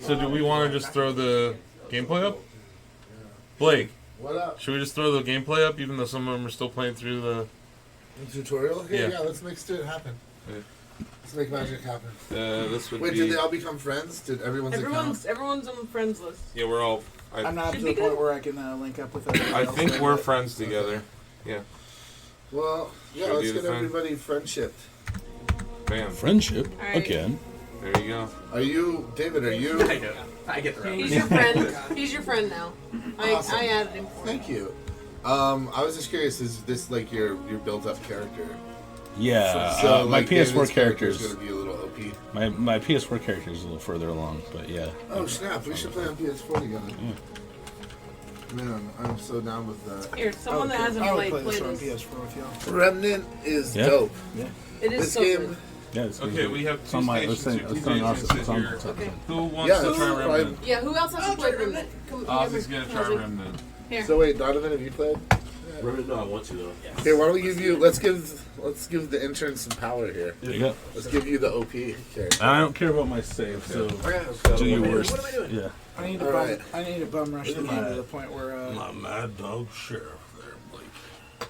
So do we want to just throw the gameplay up? Blake, What up? should we just throw the gameplay up even though some of them are still playing through the... tutorial? Yeah, Yeah. let's make it happen. Yeah. Let's make magic happen. This would Wait, be... did they all become friends? Did everyone's Everyone's on the friends list. Yeah, we're all... I'm not to the point where I can link up with everybody I else. think we're friends together. Yeah. Well, yeah, Should we let's do get the thing? everybody friendship. Bam. Friendship? Right. Again. There you go. Are you, David, are you? I know. I get the round. He's your friend. He's your friend now. Awesome. I added him for you. Thank you. I was just curious, is this like your built-up character? Yeah, So, my like, PS4 David's character's going to be a little OP. my PS4 character is a little further along, but yeah. Oh, snap. We should play on PS4 together. Man, I'm so down with that. Here, someone that hasn't I would played, play play this on this. PS4 with y'all. Remnant is Yeah. dope. Yeah. It is This so game, good. Yeah, it's Okay, we have it's two on my stations. thing. Two It's on our stations it's on here. Okay. Who wants Yeah, to that's try fine. Remnant? Yeah, who else hasn't played Remnant? Come Ozzy's here, gonna try Ozzy. Remnant. Here. So wait, Donovan, have you played? Remnant, no, I want to though. Here, why don't we give you? Let's give the intern some power here. There you go. Let's give you the OP character. I don't care about my save, so do your worst. What am I doing? Yeah. I need to All bum. right. I need to bum rush the Look at game to that. the point where. My mad dog sheriff there, Blake.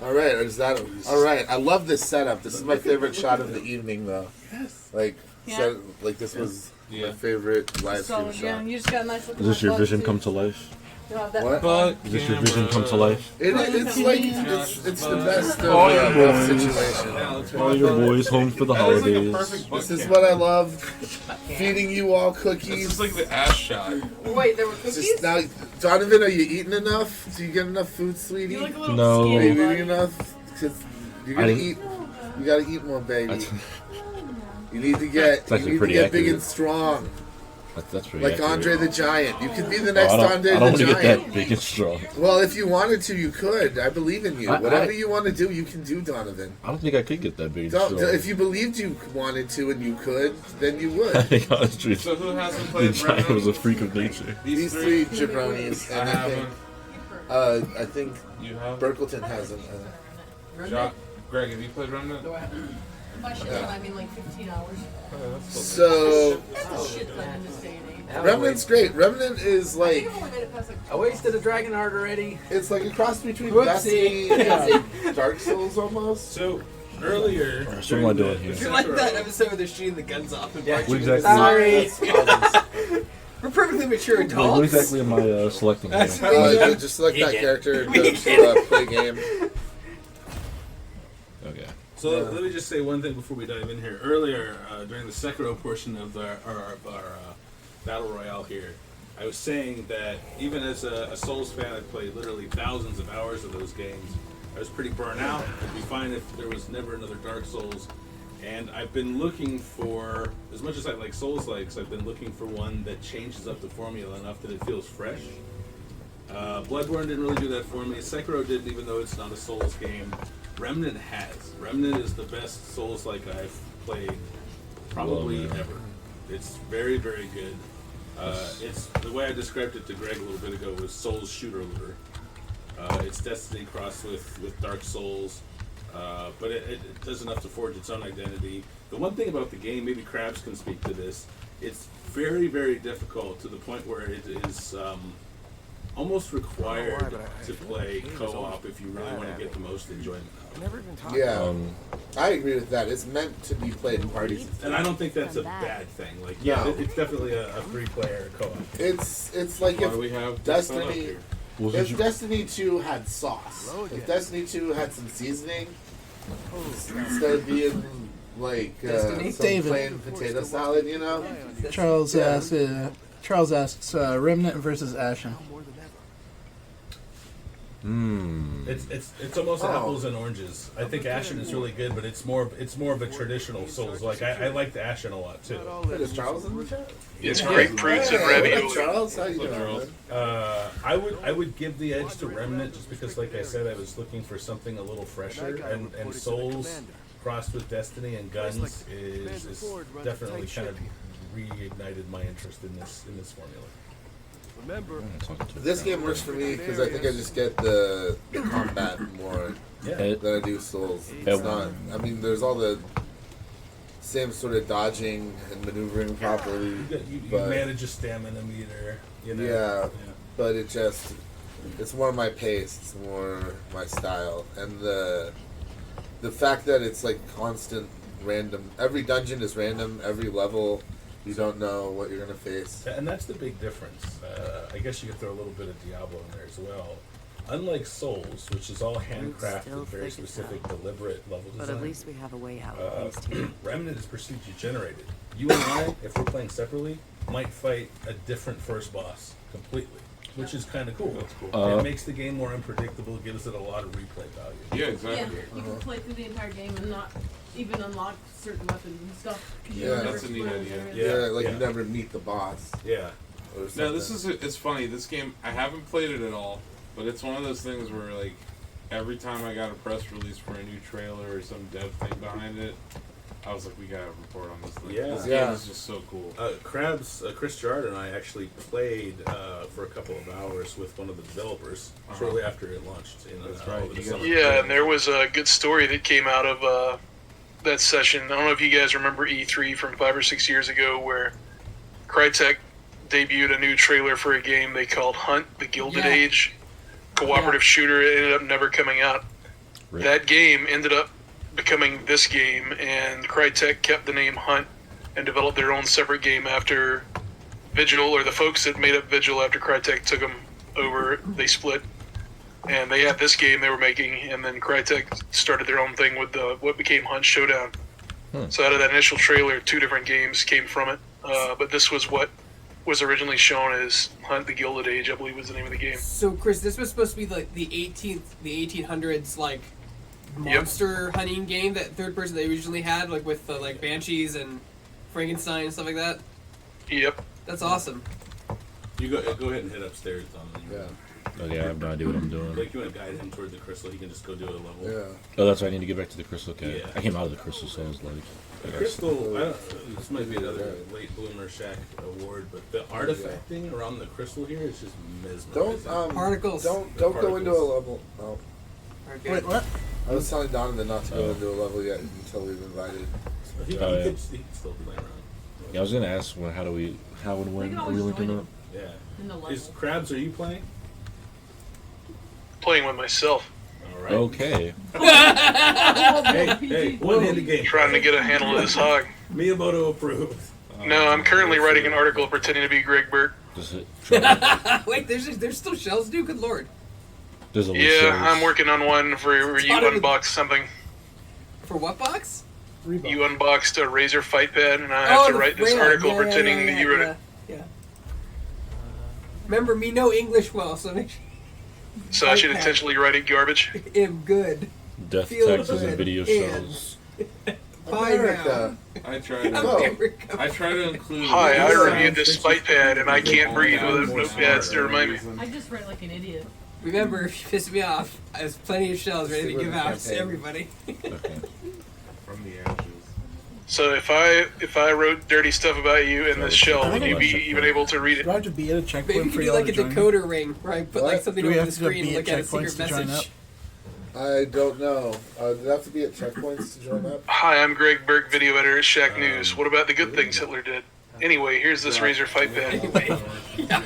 All right, is that all right? I love this setup. This is my favorite shot of the evening, though. Yes. Like, Yeah. this was Yeah. my favorite live So stream yeah, shot. you just got a nice looking. Is this your butt, vision too. come to life? You'll have that What? But Is this your vision come to life? It's like it's the best of Oh, yeah. rough situation. All your boys home for the That is like a holidays. perfect butt This is cam. what I love. Feeding you all This cookies. is like the ass shot. Wait, there were cookies? Just now, Donovan, are you eating enough? Do you get enough food, sweetie? You look a little No. Are you skinny, eating buddy. enough? 'Cause you're I gonna didn't- eat. You gotta eat more, baby. That's, You need to get. It's actually You need to pretty get big accurate. and strong, that's pretty like accurate. Andre the Giant. You could be the Oh, next I don't, Andre I don't the want to get Giant. that big and strong. Well, if you wanted to, you could. I believe in you. I- Whatever you want to do, you can do, Donovan. I don't think I could get that big and Don't, strong. if you believed you wanted to and you could, then you I would. think honestly, So who hasn't the played giant was a Remnant? freak of nature. These three jabronis, I and haven't. I think You have? Burkleton hasn't. Jock? Greg, have you played Remnant? By shit ton, I mean like 15 hours. Okay, that's cool. So That's a shit ton in this day and age. Remnant's great. Remnant is I like think I've only made it past like I wasted a dragon heart already. it's like a cross between Whoopsie. Destiny and Dark Souls almost. So earlier, So what am I doing here? You like that episode where they're shooting the guns off and marching? What exactly? Sorry. We're perfectly mature Like, adults. what exactly am I selecting here? Just select that character to play game. Okay. so let me just say one thing before we dive in here. Earlier, during the Sekiro portion of our battle royale here, I was saying that even as a Souls fan, I played literally thousands of hours of those games. I was pretty burnt out. It'd be fine if there was never another Dark Souls. And I've been looking for, as much as I like Souls-likes, I've been looking for one that changes up the formula enough that it feels fresh. Bloodborne didn't really do that for me. Sekiro didn't, even though it's not a Souls game. Remnant has. Remnant is the best Souls-like I've played probably ever. It's very, very good. It's the way I described it to Greg a little bit ago was Souls shooter looter. It's Destiny crossed with Dark Souls. But it does enough to forge its own identity. The one thing about the game, maybe Krabs can speak to this, it's very, very difficult to the point where it is almost required to play co-op if you really want to get the most enjoyment out of it. Yeah, I agree with that. It's meant to be played in parties. And I don't think that's a bad thing. Like, No. it's definitely a three-player co-op. It's like Why if we have this set up Destiny. here. Well, If since you- Destiny 2 had sauce, if Destiny 2 had some seasoning, instead of being like some David. plain potato salad, you know? Charles asks Remnant versus Ashen. It's almost apples and oranges. I think Ashen is really good, but it's more of a traditional Souls. Like I like the Ashen a lot too. Is Charles in the chat? It's grapefruits and What up, ravioli. Charles, how you doing? man? I would give the edge to Remnant just because, like I said, I was looking for something a little fresher, and Souls crossed with Destiny and guns is definitely kind of reignited my interest in this formula. This game works for me because I think I just get the combat more Yeah. than I do Souls. It's not. I mean, there's all the same sort of dodging and maneuvering properly. You but manage a stamina meter. You know. yeah, but it's more my pace. It's more my style, and the fact that it's like constant random. Every dungeon is random. Every level, you don't know what you're gonna face. And that's the big difference. I guess you could throw a little bit of Diablo in there as well. Unlike Souls, which is all handcrafted, very specific, deliberate level design. But at least we have a way out, at least here. Remnant is procedure generated. You and I, if we're playing separately, might fight a different first boss completely, which is kind of cool. That's cool. It makes the game more unpredictable, gives it a lot of replay value. Yeah, Yeah, exactly. you can play through the entire game and not even unlock certain weapons and stuff. 'Cause you Yeah. never That's a neat explode idea. or- Yeah, like yeah. you never meet the boss. Yeah. Or No, something. this is it's funny. This game I haven't played it at all, but it's one of those things where like every time I got a press release for a new trailer or some dev thing behind it, I was like, we gotta report on this thing. Yeah. This Yeah. game is just so cool. Chris Jard and I actually played for a couple of hours with one of the developers shortly after it launched. That's right. over the You summer. Yeah, and there was a good story that came out of that session. I don't know if you guys remember E3 from 5 or 6 years ago, where Crytek debuted a new trailer for a game they called Hunt: The Gilded Yeah. Age, cooperative shooter. It ended up never coming out. Right. That game ended up becoming this game, and Crytek kept the name Hunt and developed their own separate game after Vigil, or the folks that made up Vigil after Crytek took them over. They split. And they had this game they were making, and then Crytek started their own thing with what became Hunt Showdown. So out of that initial trailer, 2 different games came from it. But this was what was originally shown as Hunt: The Gilded Age, I believe was the name of the game. So, Chris, this was supposed to be like the 1800s, like monster hunting game, that third person they originally had, like with like banshees and Frankenstein and stuff like that. Yep. That's awesome. You go ahead and head upstairs, Tom. Yeah. Okay, I have no idea what I'm doing. Like, you want to guide him toward the crystal, he can just go do a level. Yeah. Oh, that's why I need to get back to the crystal. Okay, Yeah. I came out of the crystal, so I was like, The crystal, I don't, this might be another late bloomer Shack award, but the artifacting around the crystal here is just mesmerizing. Don't Particles. Don't go into a level. Oh, Okay. Wait, what? I was telling Donovan not to go into a level yet until we've invited. He, Oh, yeah. could still play around. yeah, I was gonna ask, how and We when can are always we linking join up? Yeah. In the Is level. Krabs, are you playing? Playing with myself. All right. Okay. Hey, one-handed game. Trying to get a handle of this hog. Miyamoto approved. No, I'm currently writing an article pretending to be Greg Burke. Does it? Try, Wait, there's still shells, dude. Good lord. does it? Yeah, I'm working on one for you Donovan- unboxed something. For what box? You unboxed a Razer fight pad, and I have to the write this Rail. article Yeah, pretending yeah, that you wrote it. Yeah. Remember, me know English well, so make sure So I should Fight pad. intentionally write it garbage. I'm good. Death, Feel taxes, good and video and- shows. Bye now. America. I try to. America. I try to include. Hi, I sound reviewed this fight pad, and I can't breathe with notepads to remind me. I just write like an idiot. Remember, if you piss me off, there's plenty of shells ready to give out to everybody. Okay. From the ashes. So if I wrote dirty stuff about you in this shell, would you be even able to read Do I it? have to be at a Maybe checkpoint you for could do y'all like to a join me? decoder ring where I put like What? something Do we over have the to screen and be look at at a secret checkpoints to join message. I don't know. Do they have to be at checkpoints to join up? Hi, I'm Greg Burke, video editor at Shacknews. What about the good things Hitler did? Anyway, here's this Razer fight pad. Anyway, yeah.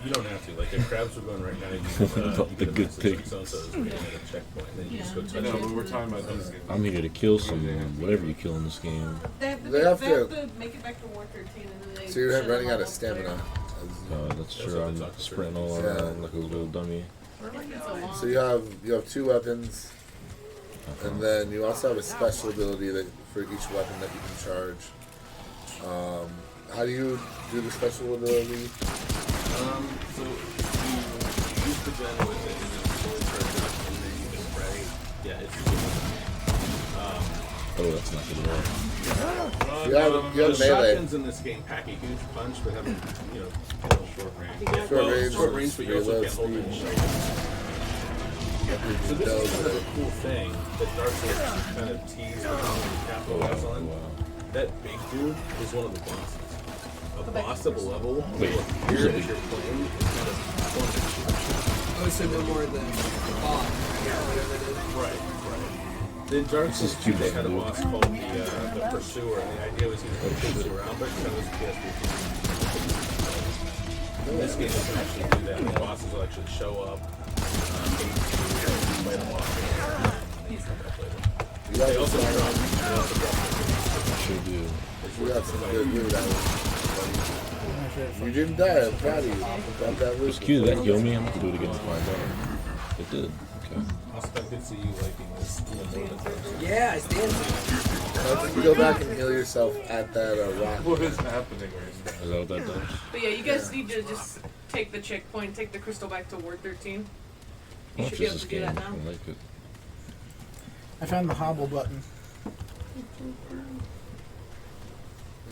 You don't have to. Like, if Krabs were going right now, you can The good thing. So-and-so's waiting at a checkpoint, and then you just go touch No, it. but we're talking about these games. I'm here to kill someone. Whatever you kill in this game. They have to, They have they have to- to make it back to War 13 and then they So you're send running them out all of up there. stamina. That's true. I'm sprinting all Yeah. around like a little dummy. It's a long- So you have 2 weapons, and then you also have a special ability that for each weapon that you can charge. How do you do the special ability? So you use the gun with it, and then fully charge up, and then you just spray. Yeah, it's Oh, that's not good at all. You have the melee. shotguns in this game pack a huge punch, but have a short range. Short range, but you also reload can't hold speed. any shot. So this is kind of a cool thing that Dark Souls kind of teased and capitalized on. Wow. That big dude is one of the bosses. a boss of a level. Wait, Here, as you're playing, it's not a performance. Oh, so no more the boss, whatever it is. Right. In Dark This is Souls 2, too they had a damn boss called the Pursuer, and the idea was he was chase you around, but that was PSP. In this game, you can actually do that. The bosses will actually show up, fight them off. They also drop. Sure do. You got some good loot out of it. You didn't die. I'm proud of you. Got that loot. Excuse that heal me. I'm gonna do it again to find out. It did. Okay. Also, I could see you liking this more than that. Yeah, I stand. You go back and heal yourself at that rock. What is happening right now? Is that what that does? But yeah, you guys need to just take the checkpoint, take the crystal back to Ward 13. You How should much be is able this to do game? that I now. don't like it. I found the hobble button.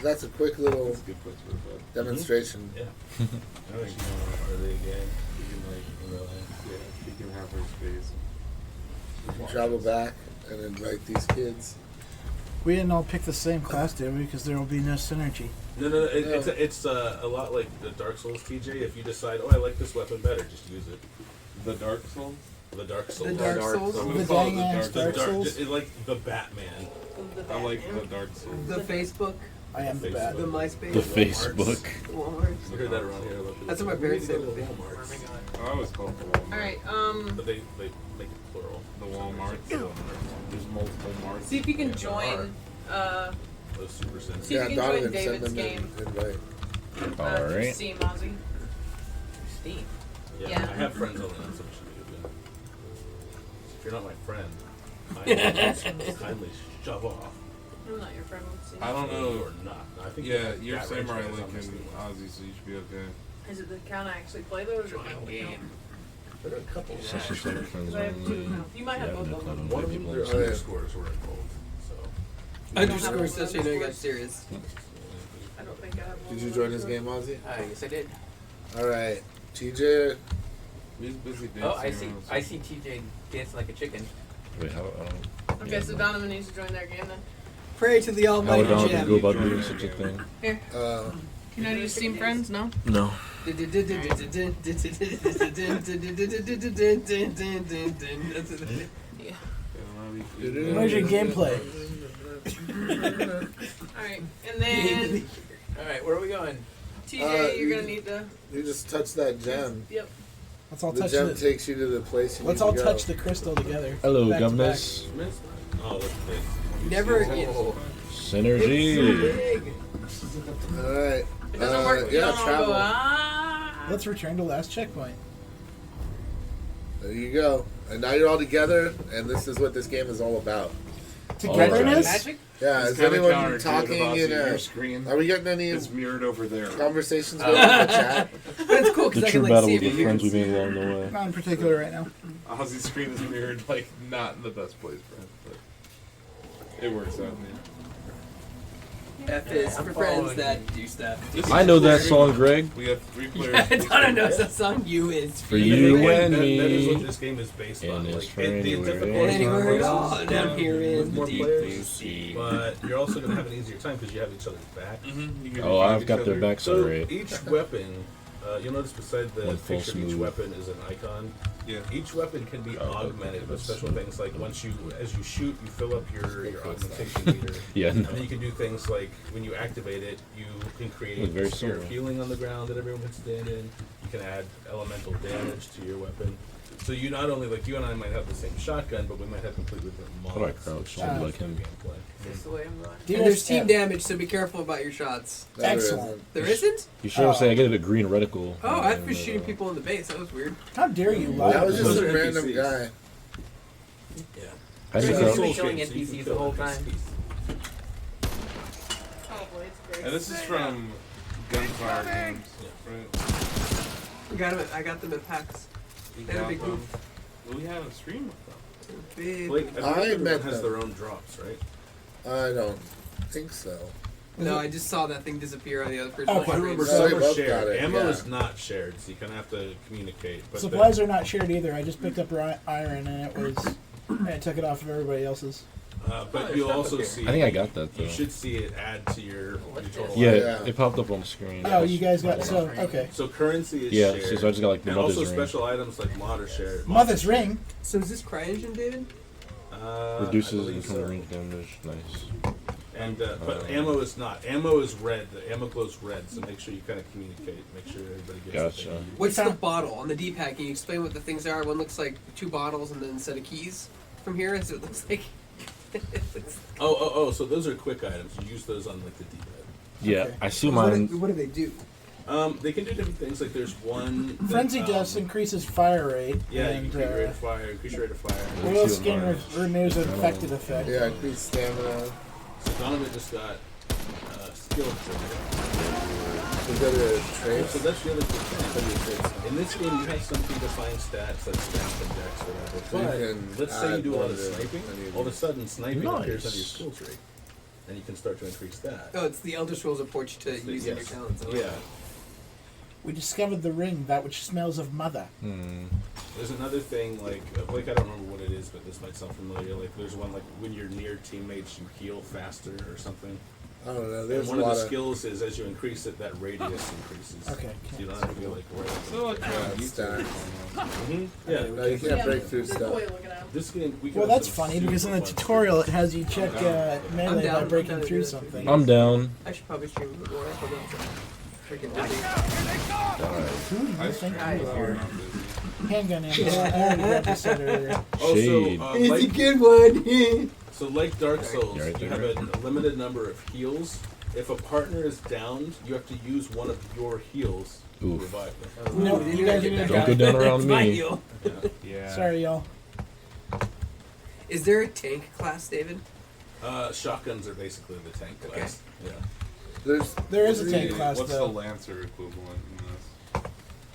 That's a quick little That's a good place for that. demonstration. Yeah. Now that you know, are they again? You can like, Yeah, you can have her space. You can travel back and invite these kids. We didn't all pick the same class, did we? Because there will be no synergy. No. It's a lot like the Dark Souls TJ. If you decide, oh, I like this weapon better, just use it. The Dark Souls? The Dark Souls. The Dark Souls. I'm The gonna call it dang ass the Dark Dark Souls. It's like the Batman. I like the Dark Souls. The Facebook, I am the Facebook. bad. the MySpace, The Facebook. Walmart. You heard that around here. That's what my parents say. say. I always call it the Walmart. Alright, But they make it plural. The Walmart. There's multiple marts. see if you can Yeah, there join, Those super sense. See if Yeah, you can join Donovan, send David's them game. an invite. through Alright. Steam, Ozzy. Steam. Yeah, Yeah. I have friends on the internet, so it should be good. If you're not my friend, kindly shove off. I'm not your friend with Steam. I don't know. Or not. I think Yeah, that you're range Samurai is Link honestly and one. Ozzy, so you should be okay. Is it the account I actually play though, or is it my old account? There are a couple. Since you're friends Because I have two only. accounts. You might have Yeah, both no of cloud them. on One white of them, people. their Oh, yeah. underscores were involved. So. Underscore so you know you got serious. I don't think I have one. Did you join this game, Ozzy? Yes, I did. Alright. TJ, He's busy dancing. Oh, I see. around, so- I see TJ dancing like a chicken. Wait, how? Okay, so Donovan needs to join their game then. Pray to the How Almighty would Donald Jim. go about doing such a thing? Here, uh, can I do Steam Friends? No? No. Yeah. Where's your gameplay? Alright, and then Alright, where are we going? TJ, you're gonna need to. you just touch that gem. Yep. Let's all The touch gem the. takes you to the place you Let's need all to go. touch the crystal together. Hello, Back to governors. Oh, look at this. Never. Oh, Synergy. Alright. If it doesn't work, you yeah, don't wanna travel. go, back. Let's return to last checkpoint. There you go. And now you're all together, and this is what this game is all about. Togetherness. Magic? Yeah, It's is kinda anyone counterintuitive, talking Ozzy, in your a... screen. Are we getting any It's mirrored over there. conversations going on in the chat? But it's cool The because I true can like battle see with it the from friends we here. made along the way. Not in particular right now. Ozzy's screen is mirrored, like, not in the best place for him, but it works out, man. F is I'm for friends following that do stuff. This I is know cool. that song, Greg. We have 3 players. Yeah, Donna knows that song. You is For you and that is what me. this game is based And on. it's Like, for the anywhere, difficulty anywhere is at all, down here with in more the deep players, blue sea. but you're also going to have an easier time because you have each other's back. Mm-hmm. You can Oh, revive I've each got their other. backs So alright. each weapon, you'll notice beside the One full picture of each smooth. weapon is an icon. Yeah. Each weapon can be Oh, okay, augmented with that's- special things. Like once you, as you shoot, you fill up your augmentation meter. Yeah, And no. then you can do things like when you activate it, you can create Look, very a sphere of similar. healing on the ground that everyone can stand in. You can add elemental damage to your weapon. So you not only like you and I might have the same shotgun, but we might have completely different How do I mods. crouch? for I'll be like the him. gameplay. Is this the way I'm going? And there's team DSM. damage, so be careful about your shots. No, there Excellent. isn't. There isn't? You should have said I get a green reticle. Oh, I And, was shooting people in the base. That was weird. How dare you lie? That was just Those a are random NPCs. guy. Yeah. How do you You're crouch? killing Souls games, so you NPCs can the kill whole NPCs. time. Probably, it's great. And this is from Gunfire Games, right? I got them at PAX. We They had a got big them. booth. Well, we had a stream with them. Big. Blake, I I think everyone met has them. their own drops, right? I don't think so. No, I just saw that thing disappear on the other person's Okay. I remember So some we are both shared. got it, Ammo yeah. is not shared, so you kind of have to communicate. But Supplies are not shared either. I just picked up iron and it took it off of everybody else's. But there's you'll stuff also up here. see. I think I got that, though. You should see it add to your total. Yeah, Yeah. it popped up on the screen. Oh, you guys got so okay. So currency is Yeah, shared. so I just got, like, the and Mother's also Ring. special items like mod are shared. Mother's ring. So is this CryEngine, David? I Reduces believe incoming so. range damage. Nice. And but ammo is not. Ammo is red. The ammo glows red. So make sure you kind of communicate. Make sure everybody gets. what they Gotcha. need. What's the bottle on the D-pad? Can you explain what the things are? One looks like 2 bottles and then a set of keys. From here, as it looks like. Oh! So those are quick items. You use those on like the D-pad. Yeah, Okay. I see What mine. do they do? They can do different things. Like there's one. That, Frenzy dust increases fire rate. Yeah, you and increase your rate of fire. Increase your rate of fire. oil see skin what mine is. removes an infected effect. Yeah, increase stamina. So Donovan just got skill trigger. We go to So traits. that's the other thing. In this game, you have some predefined stats like strength and dex, whatever. So you But can let's say you add do a lot one of to sniping. any of All of a these. sudden, sniping appears under your Nice. skill tree, and you can start to increase that. Oh, it's the Elder Scrolls approach to using your talents. Yeah. We discovered the ring, that which smells of mother. There's another thing like I don't remember what it is, but this might sound familiar. Like there's one like when you're near teammates, you heal faster or something. I don't know. And There's one a of lot the of skills is as you increase it, that radius increases. Okay. So you don't have to be like right. So like stats. Yeah. No, you can't break through Good stuff. boy looking at him. This game. We Well, got that's some funny because in the super fun tutorial it stuff. has you check melee down, by I'm breaking down to through do it. something. I'm down. I should probably stream a bit more. Hold on a second. Freaking busy. Who do you I think streamed you it are? on busy. Handgun ammo. I already grabbed this set earlier. Shade. Also, like, good one. so like Dark Souls, You're right you there, have a limited number of heals. If a partner is downed, you have to use one of your heals to Oof. revive them. No, you guys are gonna Don't go die. down around It's my me. heal. Yeah. Sorry, y'all. Is there a tank class, David? Shotguns are basically the tank class. Yeah. There is a tank The- class What's the though. Lancer equivalent in this?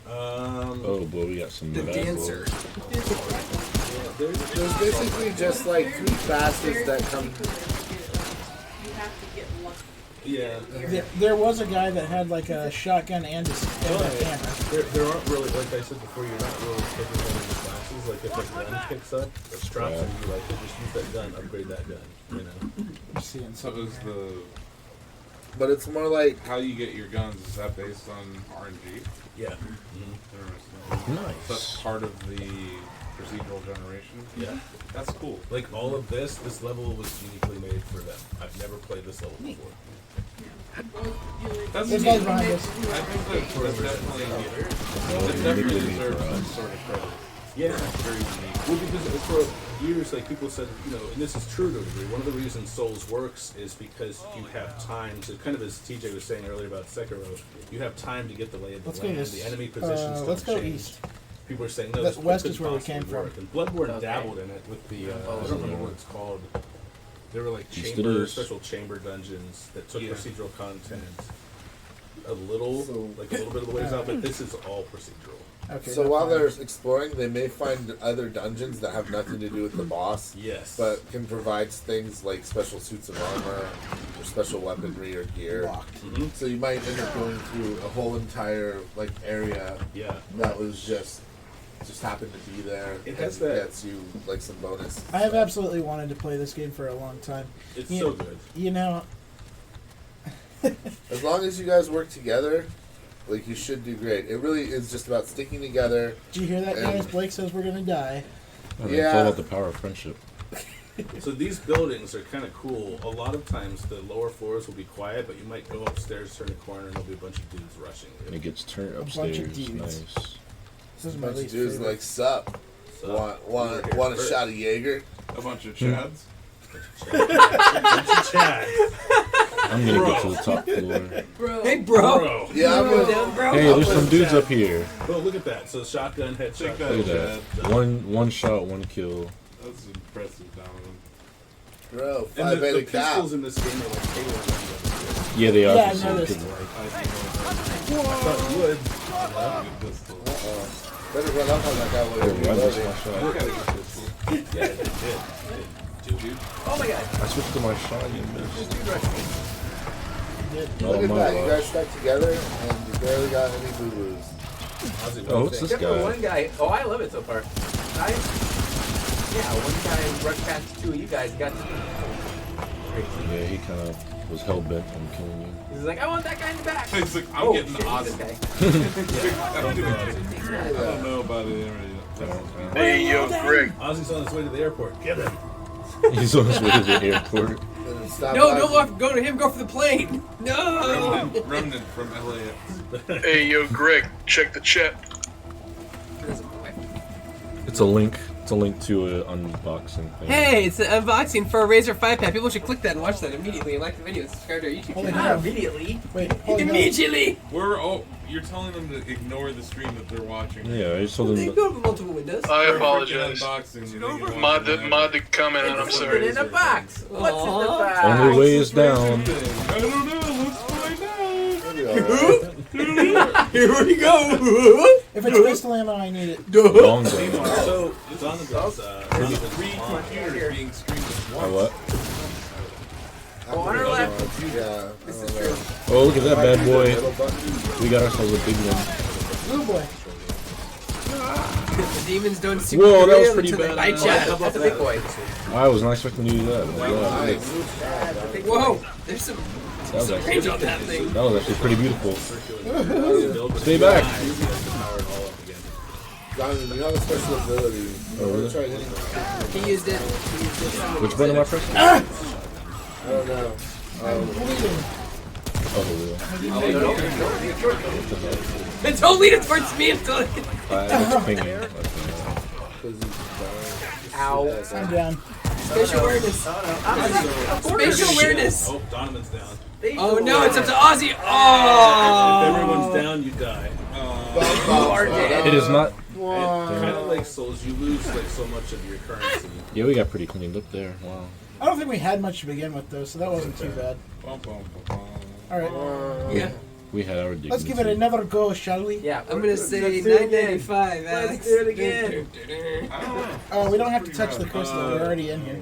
Oh boy, we got some The bad dancer. rolls. There's basically just like 3 classes that come. You have to get lucky. Yeah. There was a guy that had like a shotgun and a hammer. There aren't really, like I said before, you're not really taking any of the classes. Like if a gun picks up, it drops Yeah. and you like it, just use that gun, upgrade that gun. You know. I'm seeing So something. is the But it's more like how you get your guns? Is that based on RNG? Yeah. Interesting. Nice. That's part of the procedural generation. Yeah. That's cool. Like all of this level was uniquely made for them. I've never played this level before. That's There's neat. guys behind us. I think that definitely deserves some sort of credit. Yeah. It's very unique. Well, because for years, like people said, you know, and this is true to a degree. One of the reasons Souls works is because you have time to, kind of as TJ was saying earlier about Sekiro, you have time to get the lay of the Let's go land. this. The enemy positions don't Let's go change. east. People are saying no. The This west could is where we possibly came from. work. And Bloodborne Okay. dabbled in it with the I don't remember what it's called. There were like East it chamber, is. special chamber dungeons that took Yeah. procedural content a little bit of the ways out, but this is all procedural. Okay. so that's while fine. they're exploring, they may find other dungeons that have nothing to do with the boss, Yes. but can provide things like special suits of armor or special weaponry or gear. Locked. Mhm. So you might end up going through a whole entire like area Yeah. that was just happened to be there. It has and that- gets you like some bonus. I have stuff. absolutely wanted to play this game for a long time. It's You- so good. You know, As long as you guys work together, like you should do great. It really is just about sticking together. did you hear that, And- guys? Blake says we're gonna die. I mean, Yeah. It's all about the power of friendship. So these buildings are kind of cool. A lot of times the lower floors will be quiet, but you might go upstairs, turn a corner, and there'll be a bunch of dudes rushing And you. it gets turned bunch of upstairs. dudes. Nice. This is A my bunch of least dudes favorite. like sup. So, Want we were want a here shot of Jaeger? A bunch of chads. Chad. I'm gonna go to the top floor. Bro. Hey, bro. Bro. Yeah, I'm gonna, Down, bro. Hey, there's some dudes up here. Bro, look at that. So shotgun, headshot. Check that. Look at that. One shot, one kill. That's impressive, Donovan. bro, And 5 the beta cap. pistols in this game are like Halo ones. Yeah, they are. Yeah, I for some noticed. kids. I thought you would. Good pistol. Better run up on that guy while Oh, you're I missed reloading. my shot. Look at a good pistol. Yeah, it did. Dude. Oh my god. I switched to my shot. You missed. Look Not at my that, you watch. guys stuck together and you barely got any boo-boos. How's it Oh, what's this Except for guy? one guy. Oh, I love it so far. Nice. Yeah, one guy rushed past two of you guys and got to me. Crazy. Yeah, he kind of was hell bent on killing you. He's like, I want that guy in the back. He's like, I'm getting shit, awesome. this guy. I don't know about it. Hey, yo, Greg. Ozzy's on his way to the airport. Get him. He's on his way to the airport. No, don't go to him. Go for the plane. No. Remnant from LAX. Hey, yo, Greg. Check the chat. It's a link. It's a link to an unboxing thing. Hey, it's an unboxing for a Razer 5 pad. People should click that and watch that immediately. And like the video, subscribe to our YouTube Holy channel. crap. Immediately. Wait, holy no. Immediately. You're telling them to ignore the stream that they're watching. Yeah, I just told They him. go to multiple windows. I apologize. Mod Mod the comment on. I'm It's sorry. in a box. What's in the box? Only way is down. I don't know. Let's find out. Here we go. If it's pistol ammo, I need it. Long gun. So it's on the girls. There's 3 computers being streamed at once. What? Oh, on our left. Yeah. This is true. Oh, look at that bad boy. We got ourselves a big one. Blue boy. The demons don't see Whoa, what that was you're pretty into the bad. night chat. That's a big boy. I was not expecting to do that. Oh my God. Nice. Whoa, there's some That was range actually, on that thing. that was actually pretty beautiful. Stay back. Donovan, you have a special ability. Oh, really? Try hitting. He used it. Which button am I pressing? I don't know. Oh, the wheel. And don't lead it towards me until it... It's pinging. Ow. I'm down. Spatial awareness. Spatial awareness. Oh, Donovan's down. Oh no, it's up to Ozzy. If Oh. everyone's down, you die. It is not. Kind of like Souls, you lose like so much of your currency. Yeah, we got pretty cleaned up there. Wow. I don't think we had much to begin with, though, so that wasn't too bad. Alright. Yeah. We had our dignity. Let's give it another go, shall we? Yeah. I'm gonna say let's do it again. $9.95. Let's do it again. Oh, we don't have to touch the crystal. We're already in here.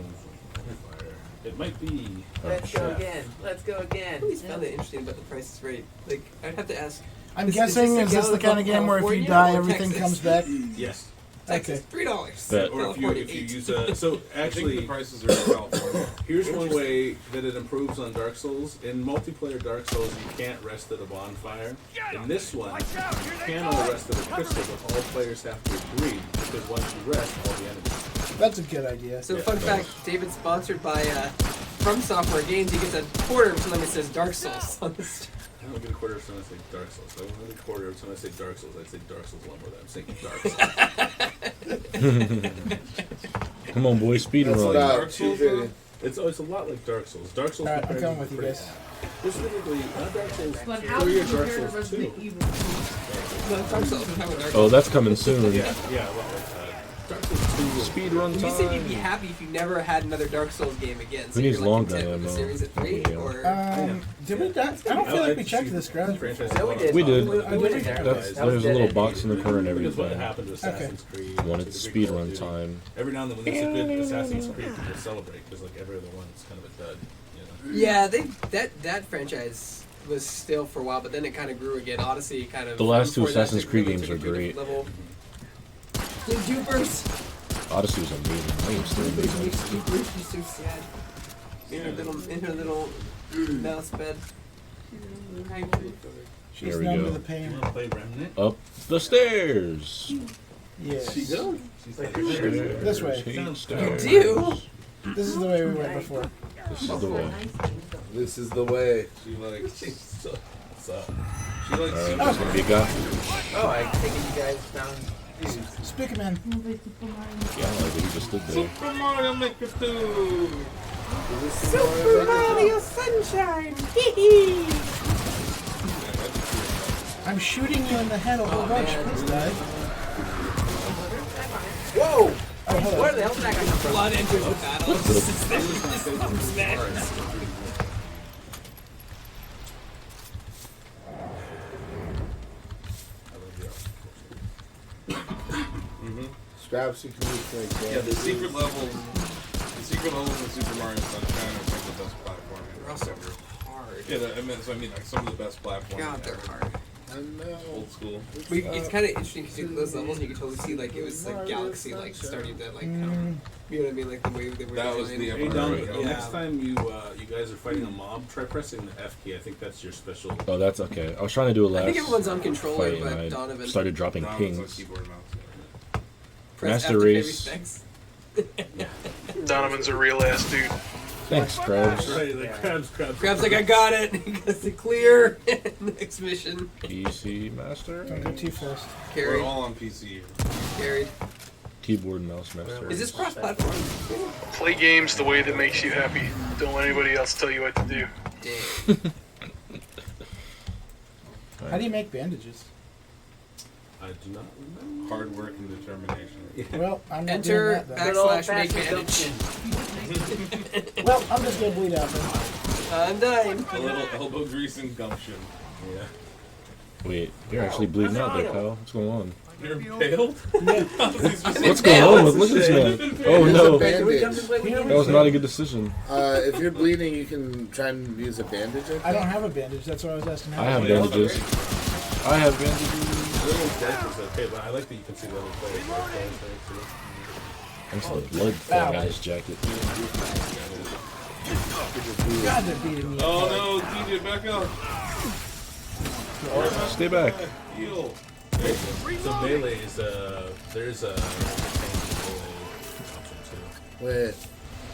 It might be. Let's go again. Let's go again. I always found it interesting about the Price is Right. Like, I'd have to ask. I'm Is guessing, this is this the kind of game where if you die, everything comes back? Yes. Texas, Okay. $3. Bet. Or if you use a. So I think the actually, prices are in California. here's one way that it improves on Dark Souls. In multiplayer Dark Souls, you can't rest at a bonfire. In this one, you can all rest at a crystal, but all players have to agree because once you rest, all the enemies. That's a good idea. So, fun fact, David's sponsored by From Software Games. He gets a quarter every time it says Dark Souls on this. I don't get a quarter every time I say Dark Souls. I won't get a quarter every time I say Dark Souls. I'd say Dark Souls one more than I'm saying Dark Souls. Come on, boy, speed That's run. about 250. It's a lot like Dark Souls. Dark Souls. Alright, I'm compared coming with to you guys. Specifically, not Dark Souls But 3 how or do you Dark compare to Souls 2. Resident Evil? Dark Souls. How about Dark Oh, that's coming soon. Yeah, a lot like Dark Souls 2. Speed run You time. said you'd be happy if you never had another Dark Souls game again. So Who needs you're, like, long content gun with the ammo? series at 3, Yeah. or Did we die? I don't feel like we checked this ground. Franchise Yeah, we did. We did. We went in there. That's, That was there's a dead little end. box in the corner and Because what everything. happened to Assassin's Creed. Wanted to the speed Call of run Duty. time. Every now and then when there's a good Assassin's Creed, people celebrate because like every other one is kind of a dud. You know? yeah, that franchise was still for a while, but then it kind of grew again. Odyssey kind of. The last two before that, Assassin's it Creed really games took are it to a great. different level. The Dupers. Odyssey was amazing. I think it's still amazing. She's so sad. In her little mouse bed. She's There we numb go. to the pain. You want to play Remnant? Up the stairs. Yes. She goes. She's like, This way. Stairs. You do? This is the way we went before. This is the way. This is the way. She likes. What's up? She likes. Alright, there's gonna be a guy. Oh, I think you guys found dudes. Speak man. Yeah, I like it. He just stood there. Super Mario Maker 2. Super Mario Sunshine. I'm shooting you in the head a whole bunch. Please die. Whoa! Oh, hold Where on. the hell did that come from? Blood enters the battle. Scraps you can use like Yeah, the secret levels in Super Mario Sunshine are some of the best platforming. They're also hard. Yeah, I mean, so I mean, like some of the best platforming. God, they're ever. hard. I know. Old school. It's kind of interesting because you look at those levels and you can totally see like it was like galaxy like starting to like you know what I mean, like the way they were That was designed. the Hey Dom, Right. next time you guys are fighting a mob, try pressing the F key. I think that's your special. Oh, that's okay. I was trying to do a last. I think everyone's on controller, fight, and but I Donovan started dropping Donovan's on pings. keyboard and mouse. press Master F to pay Race. respects. Donovan's a real ass dude. Thanks, Krabs. Right, like crabs. Crab's like, I got it. He goes to clear. Next mission. PC Master. Don't go too fast. We're Carried. all on PC. Carried. Keyboard and mouse master. Is this cross-platform? Play games the way that makes you happy. Don't let anybody else tell you what to do. Damn. How do you make bandages? I do not remember. Hard work and determination. Well, I'm not Enter doing that then. backslash make Good bandage. Well, I'm just gonna bleed out then. I'm dying. A little elbow grease and gumption. Yeah. Wait, you're actually bleeding out there, pal. What's going on? You're impaled? What's going on with look at this man? Oh no, Bandage. that was not a good decision. If you're bleeding, you can try and use a bandage. I don't have a bandage. That's what I was asking. I have bandages. I have bandages. A little dark is okay, but I like that you can see the other players. Thanks for the blood falling out his jacket. God, they're beating me. Oh no, DJ, back up. Stay back. Heal. So melee is there's a option too. Wait,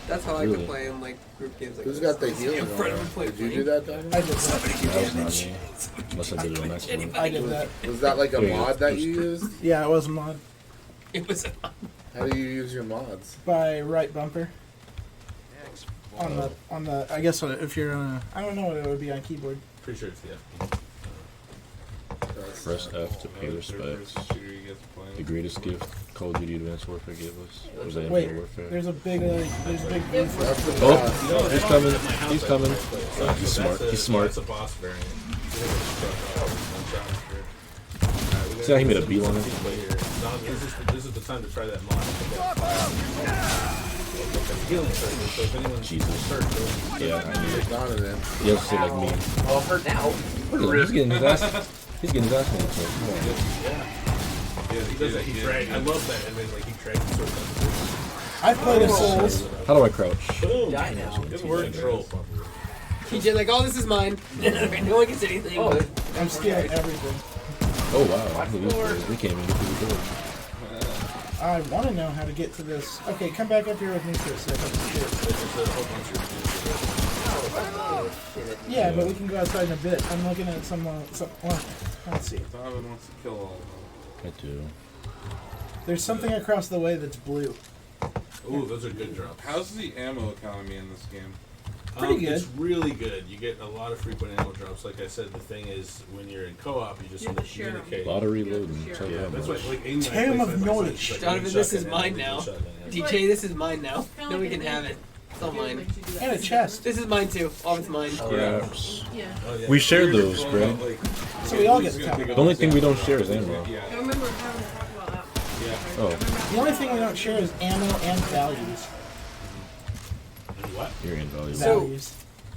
That's how I Really? can play in like group games like who's this. got the healing In front of on? him play Did you do that, Donovan? I did that. That was not me. Unless I did it on accident. I did that. Was that like a There you go. mod that you used? Yeah, it was a mod. It was How do you use your mods? By right bumper. On the I guess if you're on a I don't know what it would be on keyboard. Pretty sure it's the FP. Press F to pay respects. The greatest gift Call of Duty Advanced Warfare gave us. Or was that Wait, Infinite Warfare? there's a big blue for That's the Oh, boss. he's coming. He's coming. He's smart. He's smart. That's a boss variant. See how he made a beeline? This is the time to try that mod. Healing circle, so if anyone's Jesus. hurt, Yeah, I knew it. Donovan. You have to say like me. Well, hurt now. Look at him. He's getting his ass. He's getting his ass handed to him. Come on. yeah, he does that. He drags. I love that. And then like he drags the sword down. I played as Souls. How do I crouch? Boom. Die now. Good work, troll. TJ like, oh, this is mine. No one gets anything. Oh, I'm stealing everything. Oh wow. Look at these boys. They can't even get through the door. I want to know how to get to this. Okay, come back up here with me for a second. Yeah, but we can go outside in a bit. I'm looking at someone. Let's see. Donovan wants to kill all of them. I do. There's something across the way that's blue. Ooh, those are good drops. How's the ammo economy in this game? Pretty good. It's really good. You get a lot of frequent ammo drops. Like I said, the thing is, when you're in co-op, you just You have to share 'em. communicate. A lot of reloading. Yeah, Tell you Yeah, that that's much. why. Like, Aiden and I Tome play of side by side. knowledge. It's like Donovan, one this is shotgun mine and now. one shotgun, yeah. DJ, this is mine now. Kinda Then we like can a have it. It's all mine. And a chest. This is mine too. All of it's mine. Craps. Yeah. Oh, yeah. We share We're those, going Greg. out, like, So we all get who's the gonna top. take The off only the thing we don't ammo? share is ammo. Yeah. I remember having to talk about that. Yeah. Oh, The only thing we don't share is ammo and values. And what? you're invaluable. So- Values.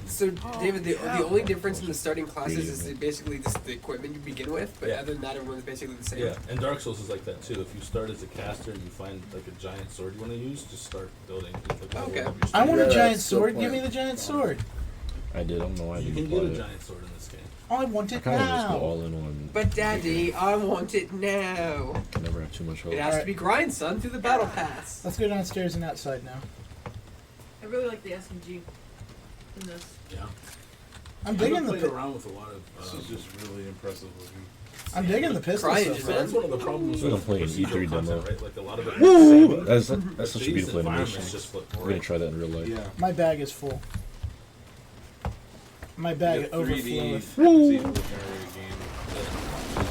So, David, the only difference in the starting classes is basically just the equipment you begin with, but Yeah. other than that, everyone's basically the same. Yeah, and Dark Souls is like that too. If you start as a caster and you find like a giant sword you want to use, just start building. Okay. I want Yeah, a giant that's the sword. point. Give me the giant sword. I did. I don't know why I You didn't can get a apply it. giant sword in this game. I want I it kind of just go now. all in one. But Daddy, I want it now. Can never have too much hope. It has to be grind, son, through the battle pass. Let's go downstairs and outside now. I really like the SMG in this. Yeah. I'm digging I've the played pi- around with a lot of. This is just really impressive looking. I'm digging the pistol Crying, so just far. That's one of the problems We don't with play an procedural E3 content, demo. right? Like a lot of it. Woo! That's such a These beautiful environments animation. just look We're gonna great. try that in real life. Yeah. My bag is full. My bag Yeah, 3D overfloweth. see the generated game.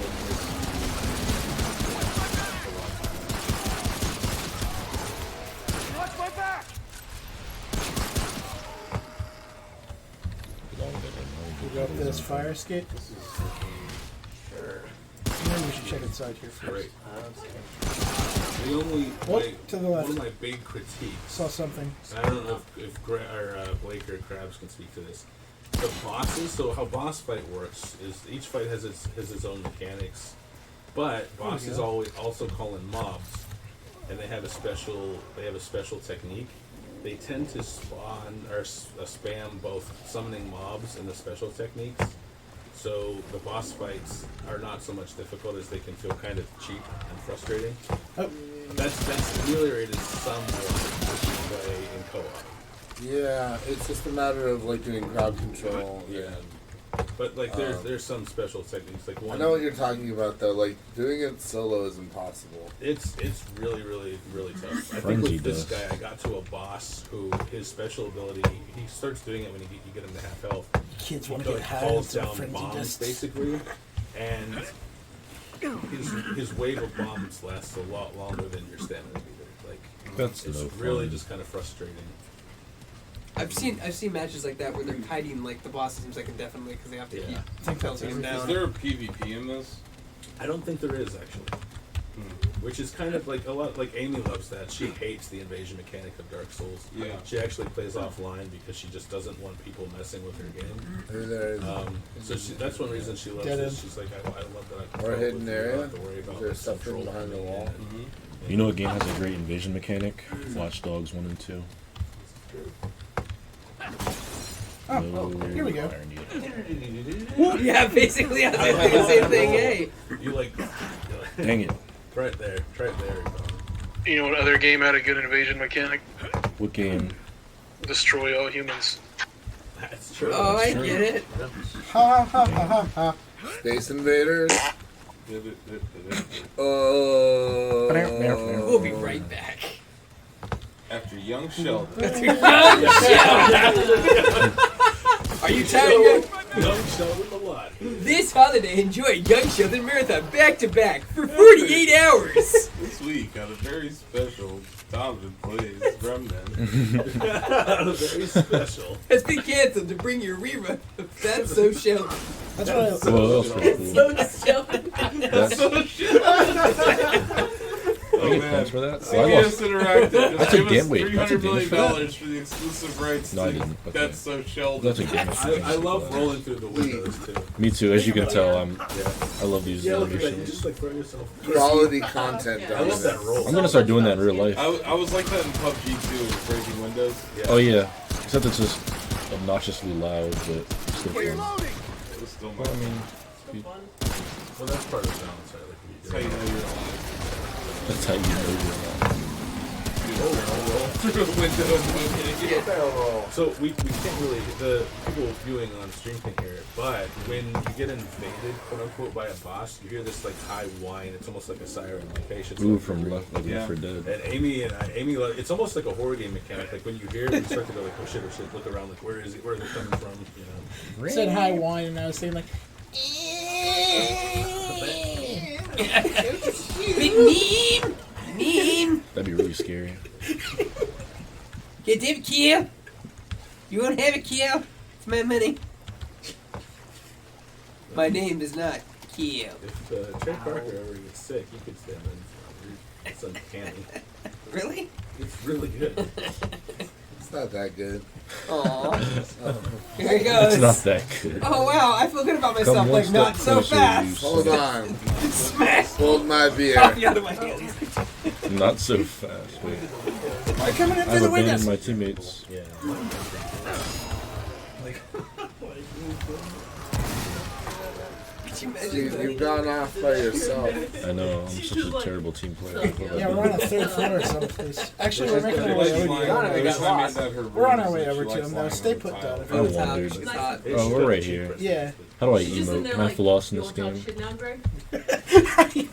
We go up this fire escape. This is freaking Sure. Maybe we should check inside here first. Great. The only to the left. one of my big critiques. Saw something. I don't know if Blake or Krabs can speak to this. The bosses. So how boss fight works is each fight has its own mechanics, but bosses also call in mobs, and they have a special technique. They tend to spawn or spam both summoning mobs and the special techniques. So the boss fights are not so much difficult as they can feel kind of cheap and frustrating. Oh. That's ameliorated somewhat if you play in co-op. Yeah, it's just a matter of like doing crowd control. Yeah. But like there's some special techniques. Like one. I know what you're talking about though. Like doing it solo is impossible. It's really tough. I think with this guy, I got to a boss who his special ability, he starts doing it when you get him to half health. Kids want He to get high on calls some down frenzy bombs discs. basically, and his wave of bombs lasts a lot longer than your stamina meter. Like That's it's no really fun. just kind of frustrating. I've seen matches like that where they're kiting like the boss seems like indefinitely because they have to keep pelting him down. Is there a PvP in this? I don't think there is actually. Which is kind of like a lot like Amy loves that. She hates the invasion mechanic of Dark Souls. Yeah. She actually plays offline because she just doesn't want people messing with her game. So that's one reason she loves it. She's like, I love that I can Or a hidden area. Is there something behind the wall? You know what game has a great invasion mechanic? Watch Dogs 1 and 2. Here we go. Yeah, basically I was thinking the same thing. Hey, you like? Dang it! Right there. You know what other game had a good invasion mechanic? What game? Destroy all humans. That's true. Oh, I get it. Ha ha ha ha ha. Space Invaders. We'll be right back. After Young Sheldon. Are you tired? Young Sheldon a lot. This holiday, enjoy Young Sheldon Marathon back to back for 48 hours. This week on a very special Donovan plays Remnant. Very special. Has been canceled to bring you a rerun of That's So Sheldon. That's what I Well, that's pretty cool. So Sheldon. Oh I get man, points for that? CBS Interactive I just took give us wait, I took $300 million damage for the exclusive rights No, I to didn't. Okay. That's So Sheldon. That's a game. I love rolling through the windows too. Me too. As you can tell, I love these Yeah, look at that. You animations. just like throw yourself. Quality content. I love that roll. I'm gonna start doing that in real life. I was like that in PUBG too, with breaking windows. Yeah. Oh yeah, except it's just obnoxiously loud, but still fun. It was still Well, I mean, Well, that's part of the balance, right? Like That's how you know you're alive. that's how you know you're alive. Through a window and Barrel roll. So we can't really, the people viewing on stream can hear it, but when you get invaded, quote unquote, by a boss, you hear this like high whine. It's almost like a siren, like patience. Ooh, from Left 4 Dead. And Amy, it's almost like a horror game mechanic. Like when you hear it, you start to go like, oh shit, look around, like where is it coming from? You know. said high wine, and I was saying like, Mean. That'd be really scary. Get David Kill. You want to have a kill? It's my money. My name is not Kill. If Trey Parker ever gets sick, you could stand in. It's uncanny. Really? It's really good. It's not that good. Aww. Here he goes. It's not that good. Oh wow, I feel good about myself. Come Like one not step so closer, fast. you Hold son on. Smash. Hold my beer. Coffee out of my hands. of- Not so fast. Wait. they're coming in through I've the abandoned windows. my teammates. Yeah. Could you imagine Dude, that? you've gone off by yourself. I know, I'm such a terrible team player. Yeah, we're on a third floor or someplace. Actually, we're making our way over to Donovan got lost. We're on our way over to him, though. Stay put, Donovan. I It's hot. wondered. It's hot. Oh, we're right here. Yeah. How do I She's just in emote? there Can I like, floss in you this wanna talk game? shit now, Greg?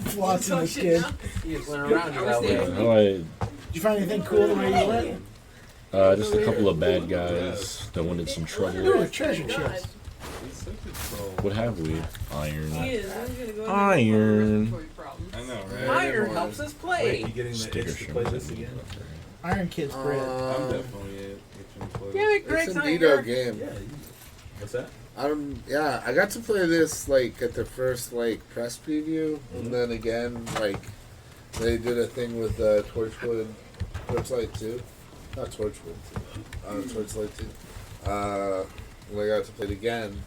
Flossing this kid. He just went around you that Yeah, way. how do I... Did you find anything cool the way you went? Just a couple of bad guys that wanted some Ooh, trouble. a treasure chest. What have we? Iron. He is. I'm gonna go Iron. respiratory problems. I know, right? Iron helps us play. You getting the Sticker itch to play shows. this again? Iron Kid's bread. I'm definitely itching to play Yeah, this. Greg's It's not indeed here. a game. Yeah. What's that? Yeah, I got to play this like at the first like press preview, and then again like they did a thing with Torchlight 2, not Torchwood 2, Torchlight 2. And I got to play it again,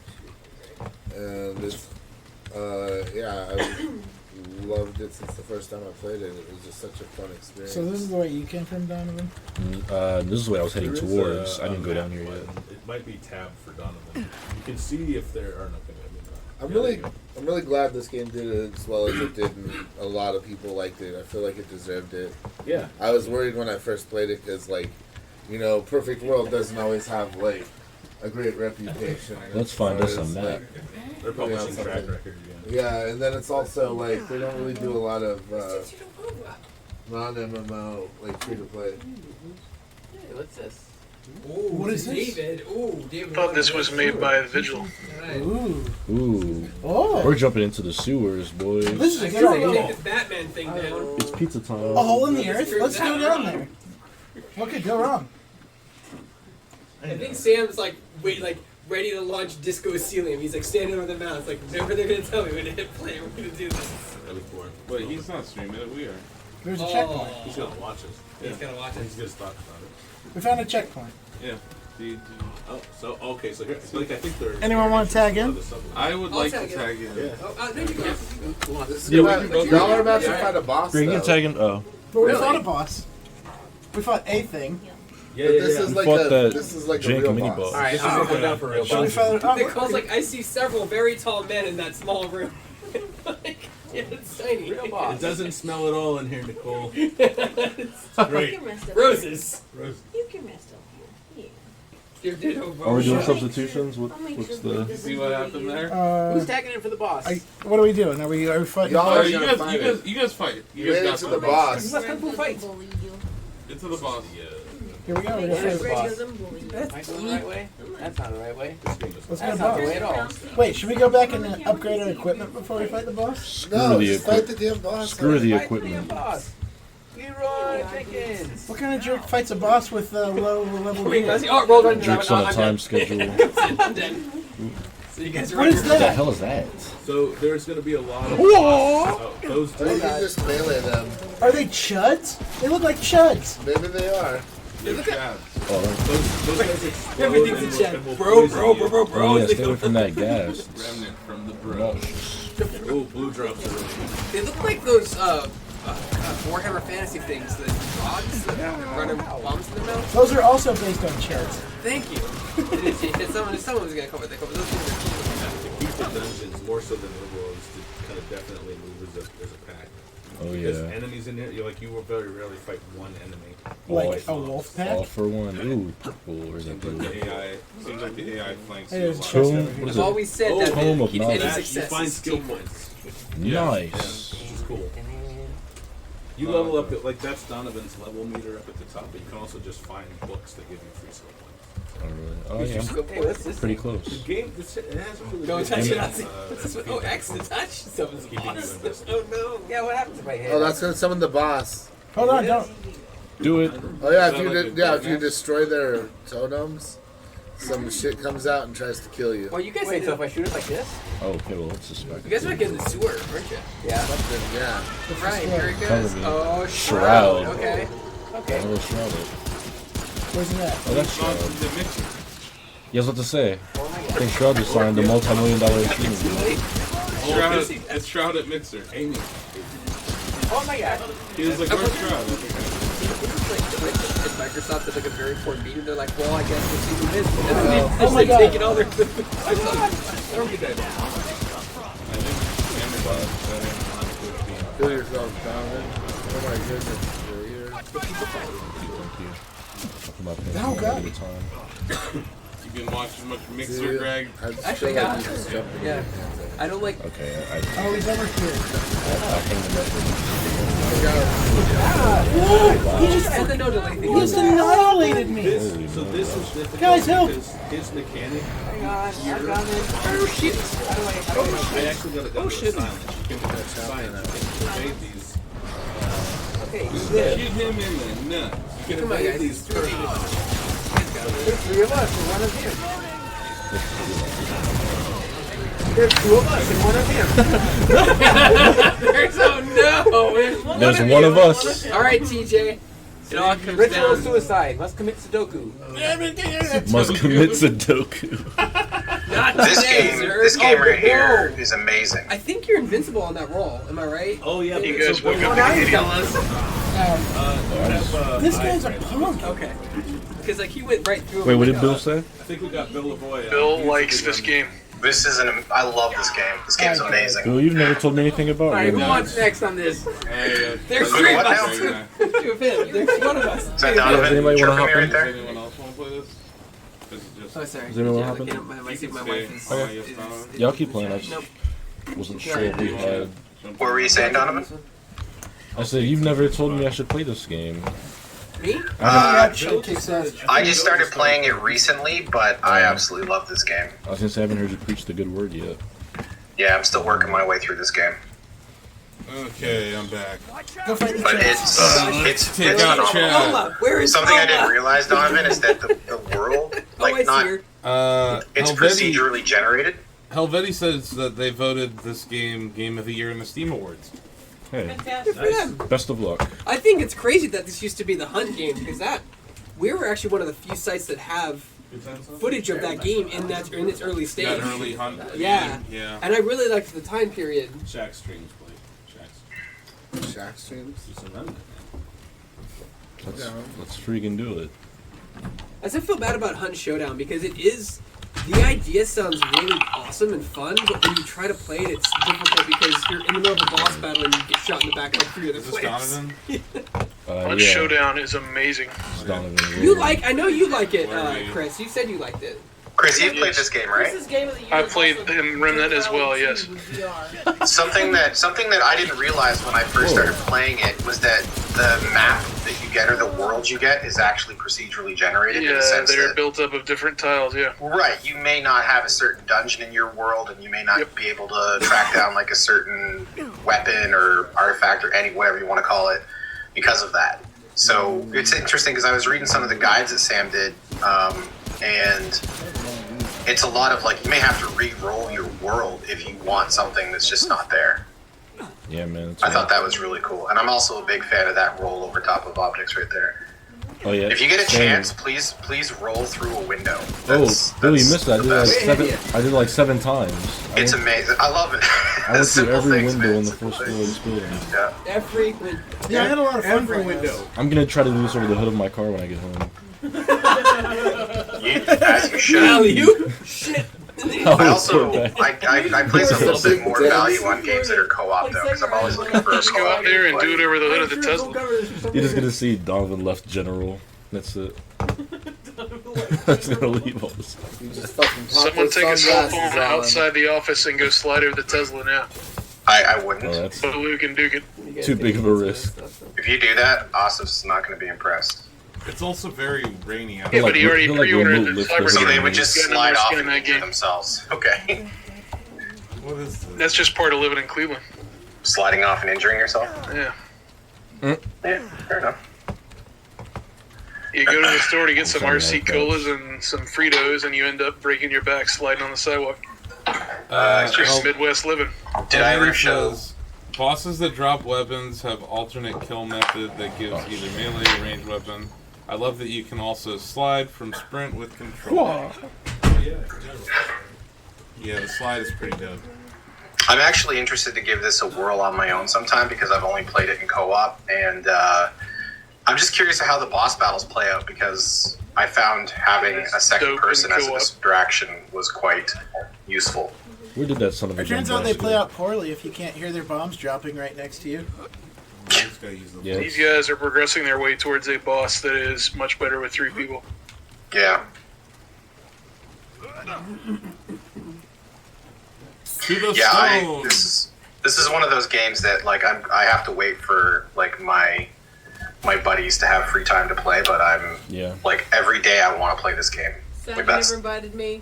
and it's yeah, I loved it since the first time I played it. It was just such a fun experience. So this is the way you came from, Donovan? This is what I was heading towards. I didn't go down here yet. It might be tabbed for Donovan. You can see if there are nothing. I'm really glad this game did it as well as it did, and a lot of people liked it. I feel like it deserved it. Yeah. I was worried when I first played it because, like, you know, Perfect World doesn't always have like a great reputation. Let's find us a map. They're publishing track record. Yeah, and then it's also like they don't really do a lot of non-MMO like free to play. Hey, what's this? What is this? David. Ooh, David. I thought this was made by Vigil. Ooh. Oh. We're jumping into the sewers, boys. This is a I good guess I idea. can take this Batman thing down. It's pizza time. A hole in the earth? Let's go down there. What could go wrong? I think Sam's like ready to launch Disco Celium. He's like standing over the mouse, like whenever they're gonna tell me when to hit play, we're gonna do this. But he's not streaming it, we are. There's a checkpoint. He's gonna watch us. He's gonna watch us. He's just thought about it. We found a checkpoint. Yeah. Oh, so okay, so here, like I think there. Anyone want to tag in? I would I'll like to tag in. tag in. Yeah. Oh, there you go. This is Yeah, we about, can both y'all are about to Yeah. fight a boss. Greg, you though. can tag in. Oh. But we Really? fought a boss. We fought a thing. Yeah, But this is We like fought a that this is like a jank real mini boss. boss. Alright, This is gonna go down for real. Should we boss. fight it? Nicole's like, I see several very tall men in that small room. Like, yeah, it's tiny. Real boss. It doesn't smell at all in here, Nicole. It's It's great. roses. You can rest up here. You're ditto, Are we doing Sure. substitutions? What's the? See what happened there? Who's tagging in for the boss? What are we doing? Are we fighting? Y'all Oh, are you gonna guys, fight you it. guys, you guys fight. You guys made it got to the this. boss. Let's go fight. Into the boss. Here we go. We're Where's gonna the fight. boss? Am I going the right way? That's not the right way. Let's go That's to not the way boss. at all. Wait, should we go back and upgrade our equipment before we fight the boss? Screw No, the just fight the equipment. damn boss. Screw the Fight the equipment. boss. Leroy Jenkins. What kind of jerk fights a boss with low level Wait, gear? oh, rolled right into Jerks that on one. a I'm time dead. schedule. I'm dead. So you guys are What is What the that? hell is that? So there's gonna be a lot of. Whoa! Those Or you can just melee them. Are they chuds? They look like chuds. Maybe they are. They're bad. Oh, those guys explode Everything's and a will- chat. and will Bro, poison bro, you. bro, bro, bro. oh yeah, stay away from that gas. Remnant from the bro. Oh, blue drops. They look like those Warhammer Fantasy things, the dogs that run bombs in their mouth. Those are also based on chuds. Thank you. Someone's gonna come with it. Those things are cool. To keep the dungeons more so than the world is to kind of definitely move as a pack. Oh Because yeah. enemies in here, you will very rarely fight one enemy. Like a wolf pack? All for one. Ooh, purple. Or is that Seems like blue? the AI. Seems like the AI flanks Hey, you a there's lot. chest Tome. over What here. is I've it? always said Oh, that Home the of key to knowledge. any That, you success find is skill teamwork. points. Nice. Which is cool. You level up, like that's Donovan's level meter up at the top, but you can also just find books that give you free skill points. Oh really? Oh yeah. Skill I'm points. This pretty The close. game, it has a really Don't good touch it. Oh, feedback, X to touch. Someone's keeping you boss. invested. Oh no. Yeah, what happens if I hit? Oh, that's gonna summon the boss. Hold on, don't. Do it. Oh yeah, if Sound you like a if you deathmatch? destroy their totems, some shit comes out and tries to kill you. Well, you guys Wait, so if ended I shoot it like this? Oh, okay. Well, let's suspect. you guys were getting the sewer, weren't you? Yeah. Something, yeah. Right, here it Cover goes. me. Oh, Shroud. Okay. Okay. Oh, shrouded. Where's he at? Oh, that's Gone shroud. to the mixer. Yeah, I was about to say. Oh my I god. think Shroud just signed a multi-million-dollar agreement. Shroud, it's Shroud at Mixer. Amy. Oh my god. He was like, where's Shroud? It's Microsoft at like a very important meeting. They're like, well, I guess we'll see who wins. And then they Oh just my like God. taking all their. I think Amazon. Kill yourself, Donovan. Oh my goodness, you're here. Thank you. Talking about paying Oh, for God. all the time. You've been watching much Mixer, Dude, Greg. I just Actually, feel like yeah. you just jumped in Yeah. the pants. I don't like. Okay, Oh, he's over here. I hang the He just And the no delay he thing. just annihilated me. So this is difficult Guys, help. because his mechanic. Hang on. I'm coming. Oh shit! How do I I actually got it down to shit. silence. You can evade these. Okay, Shoot good. him in the nuts. You can Come on, evade guys. these. There's three of us. We're running here. There's two of us and one of him. There's There's one of us. All right, TJ. It all comes Ritual down. suicide. Must commit Sudoku. Must commit Sudoku. Not This today, game, sir. this game Oh, right here whoa. is amazing. I think you're invincible on that roll. Am I right? Oh yeah. You guys woke Oh, up now to you the tell us. This guy's a punk. Okay. Because like he went right through. Wait, what did Bill say? I think we got Bill Lavoie. Bill likes this game. This is I love this game. This game's amazing. Bill, you've never told me anything about All right, who Remnant. wants next on this? There's Who, three of what us. now? Two of him. There's one of us. Is that Donovan anybody wanna chirping hop me in? right there? Does anyone else want to play this? This is just. Oh, sorry. Does anyone Yeah, want to like, hop my You wife can is. stay. is- Yeah, I'll keep playing. I just Nope. wasn't sure if we had. What were you saying, Donovan? I said, you've never told me I should play this game. Me? I just started playing it recently, but I absolutely love this game. I was gonna say, I haven't heard you preach the good word yet. Yeah, I'm still working my way through this game, Okay, I'm back. Go fight the but chest. it's Take out phenomenal. Chad. Lola, where is Something I Lola? didn't realize, Donovan, is that the world, Oh, I like, see not her. it's Helvetti, procedurally generated. Helvetti says that they voted this game Game of the Year in the Steam Awards. Hey, Good for them. best of luck. I think it's crazy that this used to be the Hunt game because we were actually one of the few sites that have footage of that game in its early stage. That early Hunt. Yeah. game, yeah. And I really liked the time period. Shack streams play. Shack streams. It's a Remnant. Let's freaking do it. I still feel bad about Hunt Showdown because it is. The idea sounds really awesome and fun, but when you try to play it, it's difficult because you're in the middle of a boss battle and you get shot in the back like 3 other Is this players. Donovan? Hunt Yeah, Showdown is amazing. it's Donovan. I know you like it, Where are you? Chris. You said you liked it. Chris, you've played this game, right? This is Game of the Year. I It's played also in Remnant as well, yes. with VR. Something that I didn't realize when I first started playing it was that the map that you get or the world you get is actually procedurally generated in Yeah, the sense they're that built up of different tiles, yeah. right, you may not have a certain dungeon in your world, and you may not be able to track down like a certain weapon or artifact or whatever you want to call it because of that. So it's interesting because I was reading some of the guides that Sam did, and it's a lot of like you may have to re-roll your world if you want something that's just not there. Yeah, man. I thought that was really cool, and I'm also a big fan of that roll over top of objects right there. Oh yeah. If you get a Same. chance, please roll through a window. Oh, Billy, you that's missed that. I did it like 7 times. It's amazing. I love it. I went through Simple every things, window man. in the first floor of this building. Yeah. Every window. Yeah, I had a lot of fun Every playing window. this. I'm gonna try to do this over the hood of my car when I get home. As you should. Value? Shit. I also I place a little bit more value on games that are co-op though, because I'm always looking for a Just go out co-op. there and do it over the hood of the Tesla. You're just gonna see Donovan left general. That's it. That's gonna leave all this. You just fucking pop Someone those take a cell sunglasses phone on. outside the office and go slide over the Tesla now. I wouldn't. Oh, that's But Luke and Duke it. too big of a risk. If you do that, Osif's not going to be impressed. It's also very rainy out. Yeah, like- but he already he'll like pre-ordered remote the lift Cyber those. So they would He's just got no slide more off skin and in that injure game. themselves. Okay. What is this? That's just part of living in Cleveland. Sliding off and injuring yourself? Yeah. Yeah, fair enough. You go to the store to get some Something RC like that. Colas and some Fritos, and you end up breaking your back sliding on the sidewalk. It's just Hel- Midwest living. Did I ever Helvetti show? says, bosses that drop weapons have alternate kill method that gives either melee or ranged weapon. I love that you can also slide from sprint with control. Yeah, the slide is pretty dope. I'm actually interested to give this a whirl on my own sometime because I've only played it in co-op, and I'm just curious how the boss battles play out because I found having a second Dope in person as a co-op. distraction was quite useful. Where did that son of a It gun turns out they blast play go? out poorly if you can't hear their bombs dropping right next to you. Just gotta use the Yeah. These guys are progressing their way towards a boss that is much better with 3 people. Yeah. To the Yeah, stone. this is one of those games that like I have to wait for like my buddies to have free time to play, but I'm Yeah. like every day I want to play this game. Sam Like that's never invited me.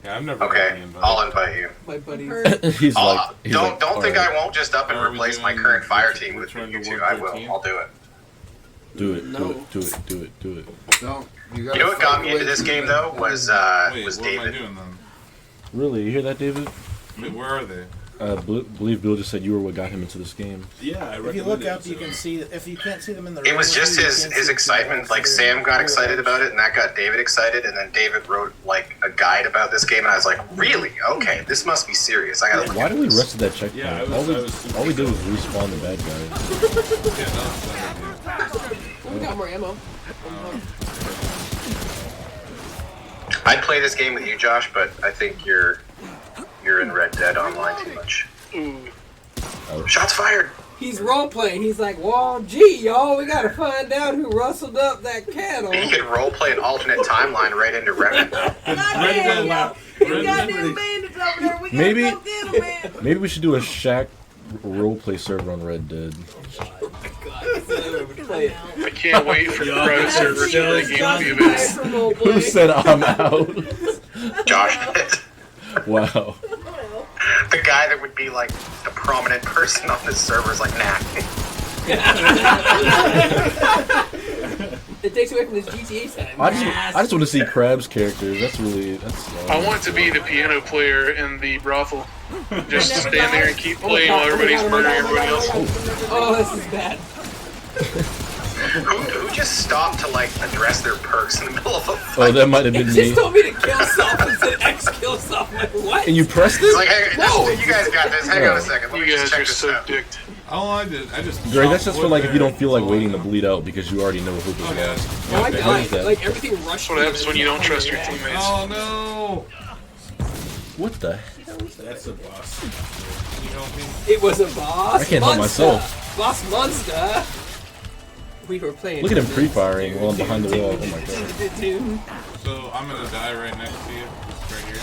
Yeah, I've never okay. gotten invited. I'll invite you. My buddies. he's like, Don't think "Alright, I won't just up and Are we replace my doing current fire team with return you to two. I will. 113? I'll do it. do it, No. do it, do it, do it, do it. Don't. You know what got me into this game though was what David. am I doing then? Really? You hear that, David? Wait, where are they? Believe Bill just said you were what got him into this game. Yeah, if you look up, you can see. If you can't see them in the. It was just his excitement. Like Sam got excited about it, and that got David excited. And then David wrote like a guide about this game, and I was like, "Really? Okay, this must be serious. I gotta." Why did we rest at that checkpoint? Yeah, all we did was respawn the bad guys. We got more ammo. I'd play this game with you, Josh, but I think you're in Red Dead Online too much. Shots fired. He's role playing. He's like, well, gee, y'all, we gotta find out who rustled up that cattle. He could role play an alternate timeline right into Remnant. Maybe we should do a Shack roleplay server on Red Dead. I can't wait for the private server to that game to be available. Who said I'm out? Josh did. Wow. The guy that would be like the prominent person on this server is like, nah. It takes away from his GTA time. I just want to see Crab's characters. That's I want to be the piano player in the brothel. Just stand there and keep playing while everybody's murdering everybody else. Oh, this is bad. Who just stopped to like address their perks in the middle of a fight? Oh, that might have been It me. just told me to kill self and said X kill self. I'm like, what? And you pressed It's it? like, hey, you guys got this. Hang on a second. Let me You just guys check are this so out. dicked. All I just. Greg, that's just for like if you don't feel like That's all waiting I to did. bleed out because you already know who is lost. No, I What is died. that? Like, everything rushed. That's what happens when you don't trust your teammates. Oh no! What the hell? That's a boss. Can you help me? It was a boss. I can't help monster. myself. Boss monster. We were playing. Look at him pre-firing while I'm behind the wall. Oh my god. So I'm gonna die right next to you, right here.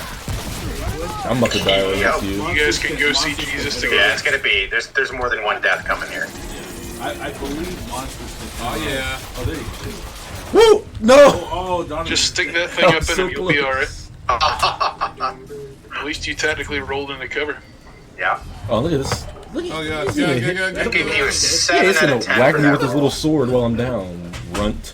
I'm about to die right next to you. You guys can go see Jesus together. Yeah, it's gonna be. There's more than one death coming here. I believe monsters can. Oh yeah. Oh, there you go. Woo! No! Oh, Donovan. Just stick that thing up in so him, you'll be close. alright. At least you tactically rolled into cover. Yeah. Oh, look at this. Look at Oh yeah. he's Yeah. gonna Yeah. hit- Yeah. That gave you a Yeah, 7 he's out gonna of 10 whack for me that with his roll. little sword while I'm down. Runt.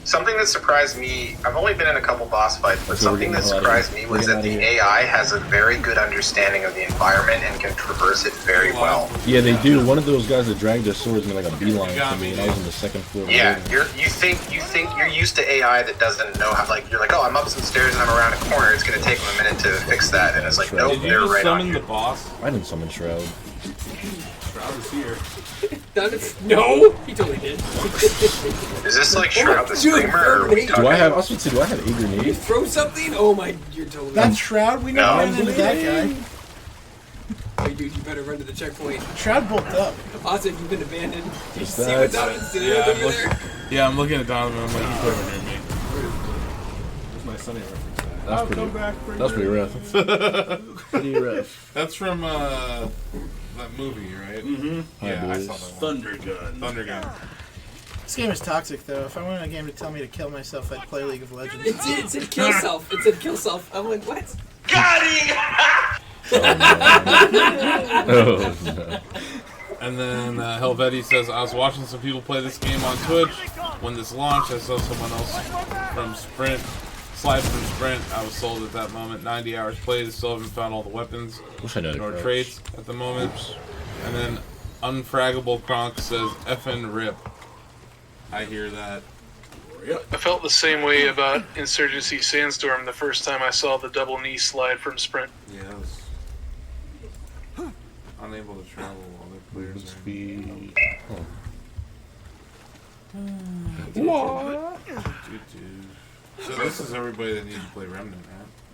Something that surprised me, I've only been in a couple boss fights, but So we're something getting that the hell out of surprised here. me We're was getting that out of the here. AI has a very good understanding of the environment and can traverse it very well. Yeah, they do. One of those guys that dragged their swords made like a beeline got to me, me. and I was on the second floor. of the Yeah, building. you think you're used to AI that doesn't know how, like, you're like, oh, I'm up some stairs and I'm around a corner, it's gonna take them a minute to fix that, and it's like, nope, Did you they're just right on summon you. the boss? I didn't summon Shroud. Shroud is here. No, he totally did. Is this like Shroud the Screamer, or are we Do I talking- have? I was supposed to say, do I have a You grenade? throw something? Oh my, you're totally. That's Shroud. We never No. ran into that guy. Hey, dude, you better run to the checkpoint. Shroud bulked up. Positive, you've been abandoned. Did you see That's- what Donovan's doing Yeah, over I'm looking. there? Yeah, I'm looking at Donovan. I'm like, he's over near me. Where's my Sunny reference? That's pretty. That's pretty rough. Pretty rough. That's from that movie, right? Mm-hmm. Yeah, Hi, I boys. saw that one. Thunder Gun. Thunder Gun. This game is toxic, though. If I wanted a game to tell me to kill myself, I'd play League of Legends. It said kill self. It said kill self. I'm like, what? Oh no. And then Helvetti says, I was watching some people play this game on Twitch. When this launched, I saw someone else from Sprint slide from Sprint. I was sold at that moment. 90 hours played. I still haven't found all the weapons Wish I knew nor to traits at the moment. And then Unfraggable Kronk says, effing rip. I hear that. I felt the same way about Insurgency Sandstorm the first time I saw the double knee slide from Sprint. Yeah, I was unable to travel while their players are Speed. So this is everybody that needs to play Remnant,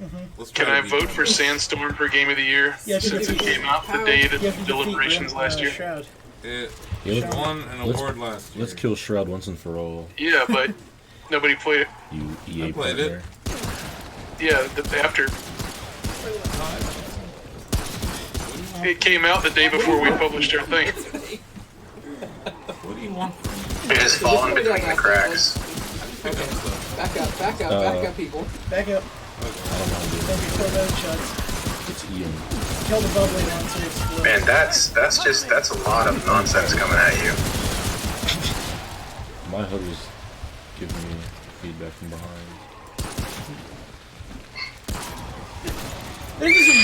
right? Let's try Can to I beat vote them. for Sandstorm for Game of the Year Yeah, since it came out the day that You have to deliberations defeat last year? Shroud. It Yeah, won an let's- award last year. Let's kill Shroud once and for all. Yeah, but nobody played it. You EA I played it. partner. Yeah, after. It came out the day before we published our thing. What do you want from It has fallen between the cracks. Back up, people. Back up. I don't know. Dude. Don't be tornado shots. It's Ian. Kill the bubbly one so it's explode. Man, that's a lot of nonsense coming at you. My HUD was give me feedback from behind. There's just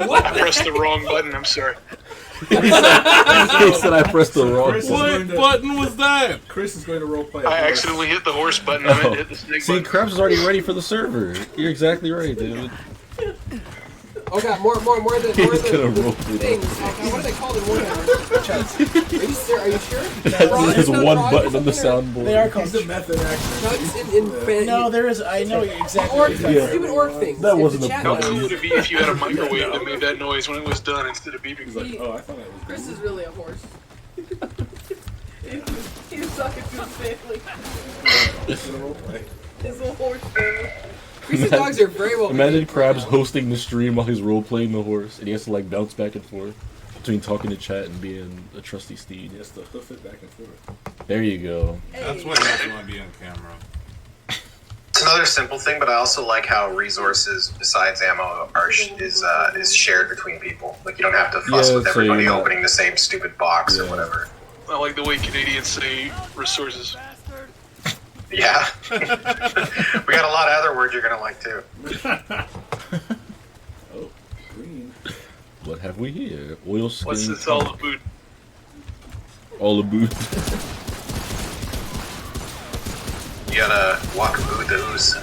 What? I pressed the wrong button. I'm sorry. He said I pressed the wrong button. What button was that? Chris is going to roleplay. I accidentally hit the horse button. I meant to hit the snake See, button. Krabs is already ready for the server. You're exactly right, dude. Oh god, more than He's gonna roll things. What are they called in Warhammer? Are you sure? There's one button on the soundboard. They are called He's the method actor. No, there is. I know exactly. Orc, Yeah. stupid orc things. That wasn't a How button. cool would it be if you had a microwave that made that noise when it was done instead of beeping? He's like, oh, I thought that was. Chris is really a horse. He's talking to his family. He's gonna roleplay. His little horse family. Chris's dogs are very well. Imagine Krabs hosting the stream while he's role-playing the horse, and he has to like bounce back and forth between talking to chat and being a trusty steed. He has to hoof it back and forth. There you go. That's why he doesn't want to be on camera. It's another simple thing, but I also like how resources besides ammo is shared between people. Like you don't have to fuss Yeah, with so everybody you're not- opening the same stupid box or whatever. I like the way Canadians say resources. Yeah. We got a lot of other words you're gonna like too. Oh, green. What have we here? Oil skin. What's this all about? All about. You gotta walk through the ooze.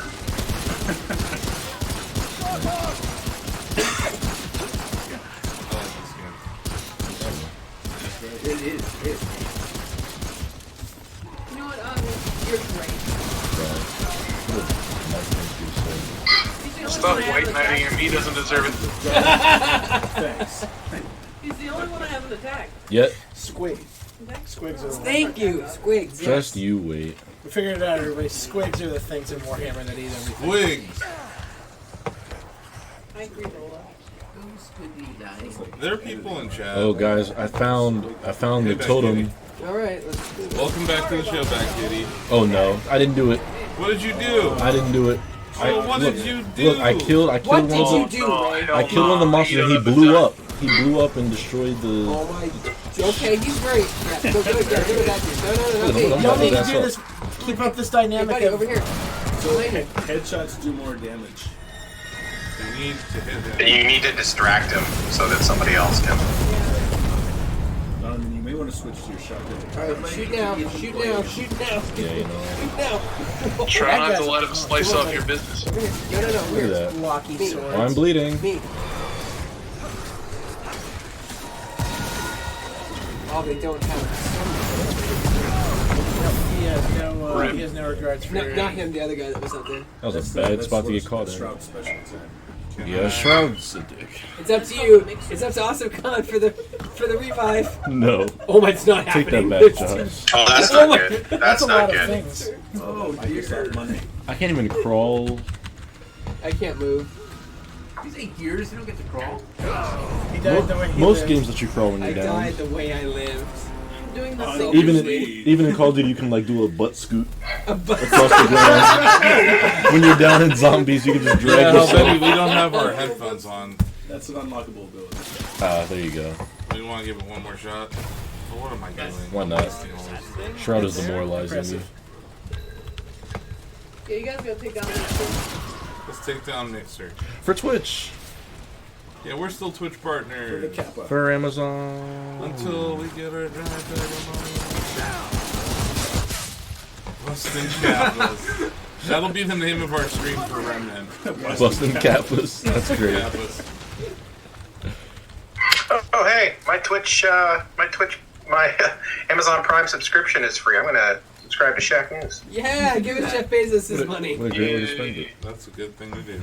It is. You know what? You're great. Stop white knighting him. He doesn't deserve it. Thanks. He's the only one I haven't attacked. Yet. Squig. Squigs are the Thank you, Squigs. Just you wait. We figured it out, everybody. Squigs are the things in Warhammer that eat everything. Wigs. I agree with all that. There are people in chat. Oh guys, I found the totem. Alright, let's do it. Welcome back to the show, back kitty. Oh no, I didn't do it. What did you do? I didn't do it. What did you do? Look, I killed What one. did you do, Ray? I killed one of the monsters and he blew up. He blew up and destroyed the. Oh my. Okay, he's great. Yeah, go do it. Yeah, give it back to you. No, me. Y'all need to That's do up. this. Keep up this Hey, dynamic. buddy, over here. So headshots do more damage. You need to hit him. You need to distract him so that somebody else can. You may want to switch to your shotgun. Alright, shoot now. Shoot now. Shoot now. Yeah, you know. Shoot now. Try not to let him slice off your business. No. Look at that. Blocky Me. sword. Oh, I'm bleeding. Me. Oh, they don't have He has no regards for not him, the other guy that was out there. That was a bad spot to get caught in. Shroud special attack. Yeah, Shroud's a dick. It's up to you. It's up to Awesome Khan for the revive. No. Oh my, it's not Take happening. that back, Josh. Oh, that's Oh not my- good. That's That's a not lot of good. things. Oh, dear. Money. I can't even crawl. I can't move. These 8 years, you don't get to crawl. He died the way he Most lived. games let you crawl when I you're down. died the way I lived. Doing the Even in Call of Duty, you can like do a butt scoot A butt across the ground. When you're down in zombies, you can just drag Yeah, yourself. Betty, we don't have our headphones on. That's an unlockable ability. There you go. We want to give it one more shot. But what am I doing? Why not? Shroud is demoralizing me. Yeah, you guys gotta take down Mixer. Let's take down Mixer. For Twitch. Yeah, we're still Twitch partners. For Amazon. Until we get our drive Bustin' Capless. That'll be the name of our stream for Remnant. Bustin' Capless. That's great. Capless. Oh, hey, my Amazon Prime subscription is free. I'm gonna subscribe to Shacknews. Yeah, give it Jeff Bezos his money. What a great way to spend it. That's a good thing to do.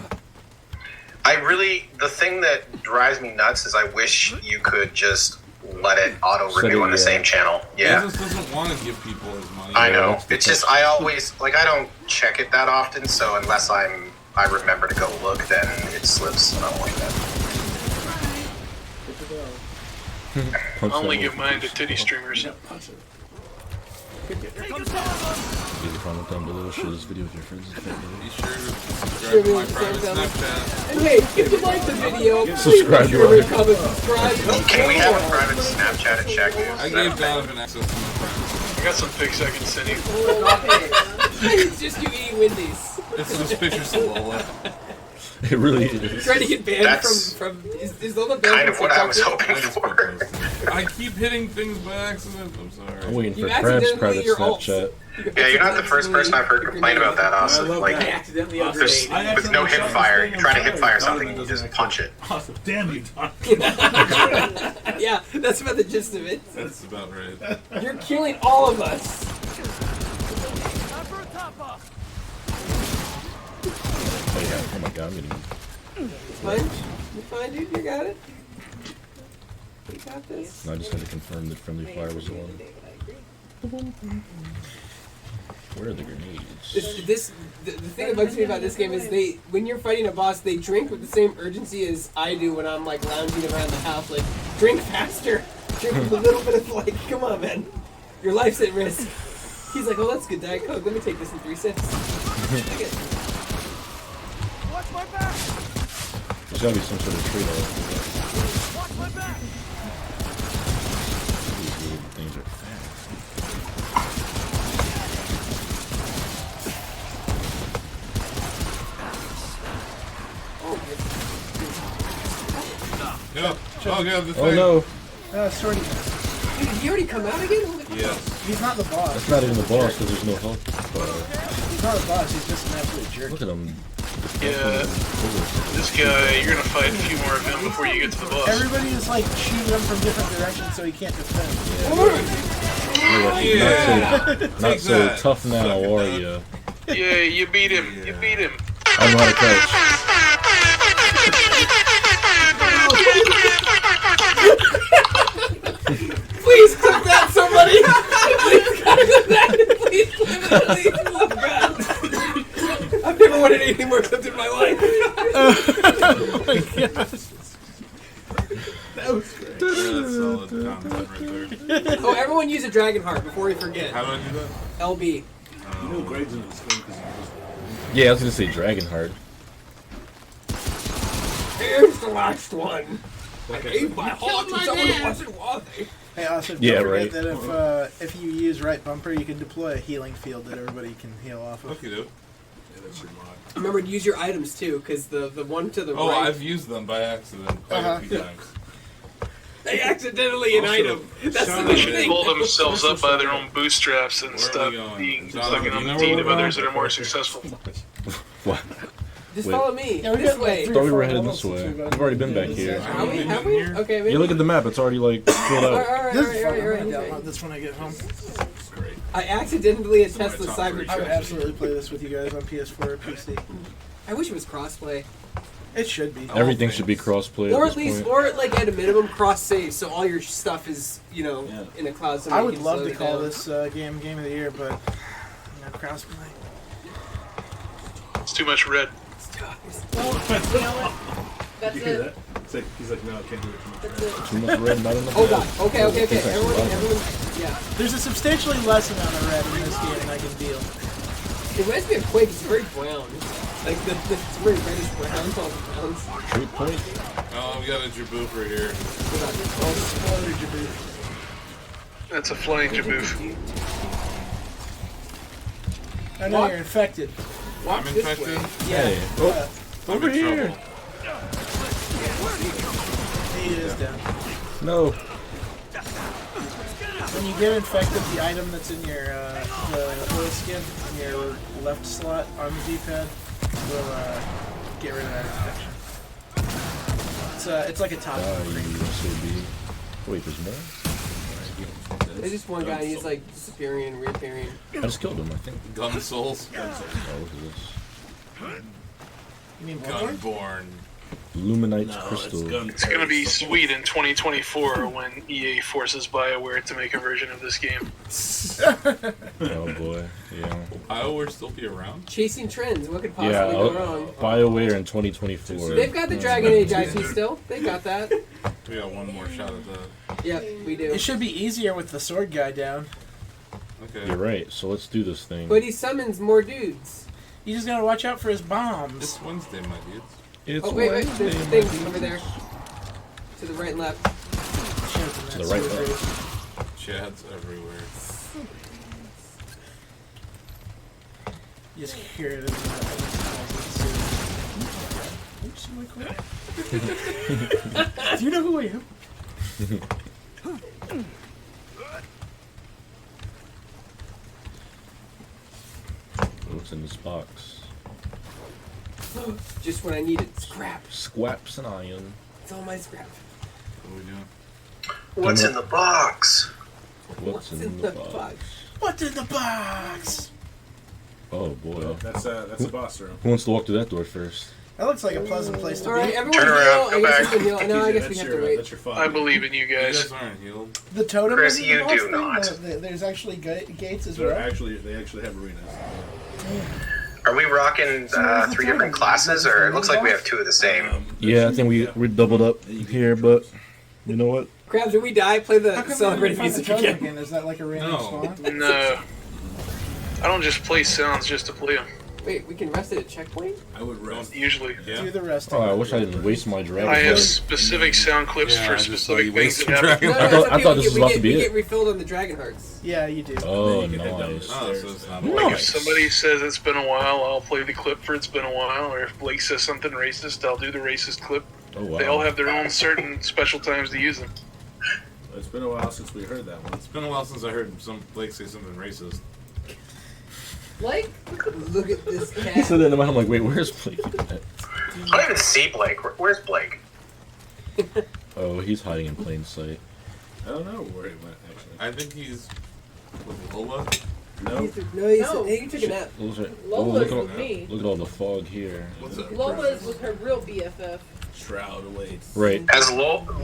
The thing that drives me nuts is I wish you could just let it auto-renew on the same channel. Yeah. Bezos doesn't want to give people his money. I know. It's just, I always, I don't check it that often, so unless I remember to go look, then it slips, and I don't like that. I only give mine to titty streamers. Leave a comment down below. Share this video with your friends and family. Be sure to subscribe to my private Snapchat. And hey, if you like the video, please Subscribe make sure to to comment, subscribe. Can we have a private Snapchat at Shacknews? I gave Donovan access to my friends. I got some pics I can send you. It's just you eating Wendy's. It's just pictures of Lola. It really is. Trying to get banned That's from is Lola banned Kind of from what I was TikTok? hoping for. I keep hitting things by accident. I'm sorry. I'm waiting You for Crab's accidentally private your ults. Snapchat. Yeah, you're not the first person I've heard complain about that, Austin. Like, I accidentally there's, underage. with no hip fire, you try to hip fire something and you just punch it. Awesome. Damn you, Don. Yeah, that's about the gist of it. That's about right. You're killing all of us. Oh yeah. Oh my god, I'm getting. Fine. You're fine, dude. You got it. You got this. No, I just had to confirm that friendly fire was the one. Where are the grenades? The thing that bugs me about this game is when you're fighting a boss, they drink with the same urgency as I do when I'm like lounging around the house. Like, drink faster. Drink with a little bit of like, come on, man. Your life's at risk. He's like, oh, that's good Diet Coke. Let me take this in 3 sips. Take it. Watch my back. There's gotta be some sort of trade-off. Watch my back. These weird things are fast. Yep. Oh, God, the thing. Oh no! Sorry. Dude, did he already come out again? Holy crap. Yes. He's not the boss. That's not even the boss because there's no health. He's not the boss. He's just an absolute jerk. Look at him. Yeah. This guy, you're gonna fight a few more of him before you get to the boss. Everybody is like shooting him from different directions so he can't defend. Not so tough now, are ya? Yeah, you beat him. You beat him. I know how to crouch. Please clip that, somebody! Please clip that! Please clip it, please! Oh, God. I've never wanted anything more clipped in my life. Oh my God. That was great. That's solid content right there. Oh, everyone use a dragon heart before we forget. How do I do that? LB. You know Greg's in this game because Yeah, I was gonna say Dragonheart. Here's the last one. I gave my heart to someone who wasn't worthy. Hey, also, Yeah, don't right. forget that if you use right bumper, you can deploy a healing field that everybody can heal off of. Okay, dude. yeah, that's your mod. Remember to use your items too, because the one to the Oh, right. I've used them by accident quite a few times. They accidentally an Also, item. That's shout the out big to- thing. Pull themselves up by their own bootstraps and Where are stop we going? being Jonathan, sucking you on know the where teat of we're others going? that are more successful. What? Just Wait. follow me. Yeah, we This got like way. 3 Thought or we 4 were heading levels this way. since We've already been back here. Have we? Have we? Okay, maybe. You look at the map; it's already like filled out. Alright, This is fun. I'm gonna alright. download this when I get home. Great. I accidentally attest the Top three Cybertruck. I would absolutely play this with you guys on PS4 or PC. I wish it was crossplay. It should be. Everything should be crossplay. Or at at this least, point. or like at a minimum, cross save, so all your stuff is, you know, in a cloud. I somebody would can love slow to it call down. this game of the year, but no crossplay. It's too much red. That's You hear it. that? It's like, he's like, no, I can't do it. That's it. Too much red, not enough Oh red. god. Okay. It's actually Everyone, loud. yeah. There's a substantially less amount of red in this game than I can deal. It reminds me of Quake. It's very brown. Like the it's very reddish brown all the browns. True point. Oh, we got a Jaboof right here. That's a flying Jaboof. I know you're infected. I'm infected. Yeah. Hey. Oh, I'm over in here. trouble. He is down. No. When you get infected, the item that's in your the oil skin in your left slot on the D-pad will get rid of that infection. It's like a top. SOB. Wait, there's more? There's just one guy. He's like disappearing and reappearing. I just killed him, I think. Gun Souls. Oh, look at this. You mean Bloodborne? Gunborn. Luminite crystal. It's gonna be sweet in 2024 when EA forces BioWare to make a version of this game. Oh boy, yeah. BioWare still be around? Chasing trends. What could possibly Yeah, go wrong? BioWare in 2024. They've got the Dragon Age IP still. They got that. We got one more shot at that. Yep, we do. It should be easier with the sword guy down. Okay. You're right. So let's do this thing. But he summons more dudes. You just gotta watch out for his bombs. It's Wednesday, my dudes. It's Oh wait, Wednesday, there's my things dudes. over there. To the right and left. To the right. Chads everywhere. You just hear it in the Oops, am I quick? Do you know who I am? What's in this box? Just what I needed. Scrap. Squaps and iron. It's all my scrap. What are we doing? What's in the box? What's in the box? What's in the box? Oh boy. That's a boss room. Who wants to walk through that door first? That looks like a pleasant place to Alright, be. everyone Turn around, heal. go I guess back. we can heal. No, I guess we have to wait. That's your fun. I believe in you You guys. guys aren't healed. The totem Chris, is in you the boss do thing? not. There's actually gates as They well. actually have arenas. Are we rocking three different classes, or it looks like we have two of the same? Yeah, I think we're doubled up here, but you know what? Crabs, when we die, play How the come celebrated we music find the totem again. again? Is that like a random No. spawn? No. I don't just play sounds just to play them. Wait, we can rest it at checkpoint? I would rest. Usually. Do the rest. Oh, I wish I didn't waste my dragon. I have heart. specific sound clips Yeah, for I just saw specific you things waste that your happen. No, dragon. no, I thought this was about to be we it. get refilled on the dragon hearts. Yeah, you do. Oh, Then you can head down nice. the Oh, so stairs. it's not Like if Nice. somebody says it's been a while, I'll play the clip for it's been a while. Or if Blake says something racist, I'll do the racist clip. Oh wow. They all have their own certain special times to use them. It's been a while since we heard that one. It's been a while since I heard Blake say something racist. Blake? Look at this He cat. said that in my mind. I'm like, wait, where's Blake? I don't even see Blake. Where's Blake? Oh, he's hiding in plain sight. I don't know where he went actually. I think he's with Lola. No. No, No. he took a nap. Look at, Lola's look, with me. look at all the fog here. What's up? Lola is with her real BFF. Shroud awaits. Right. Has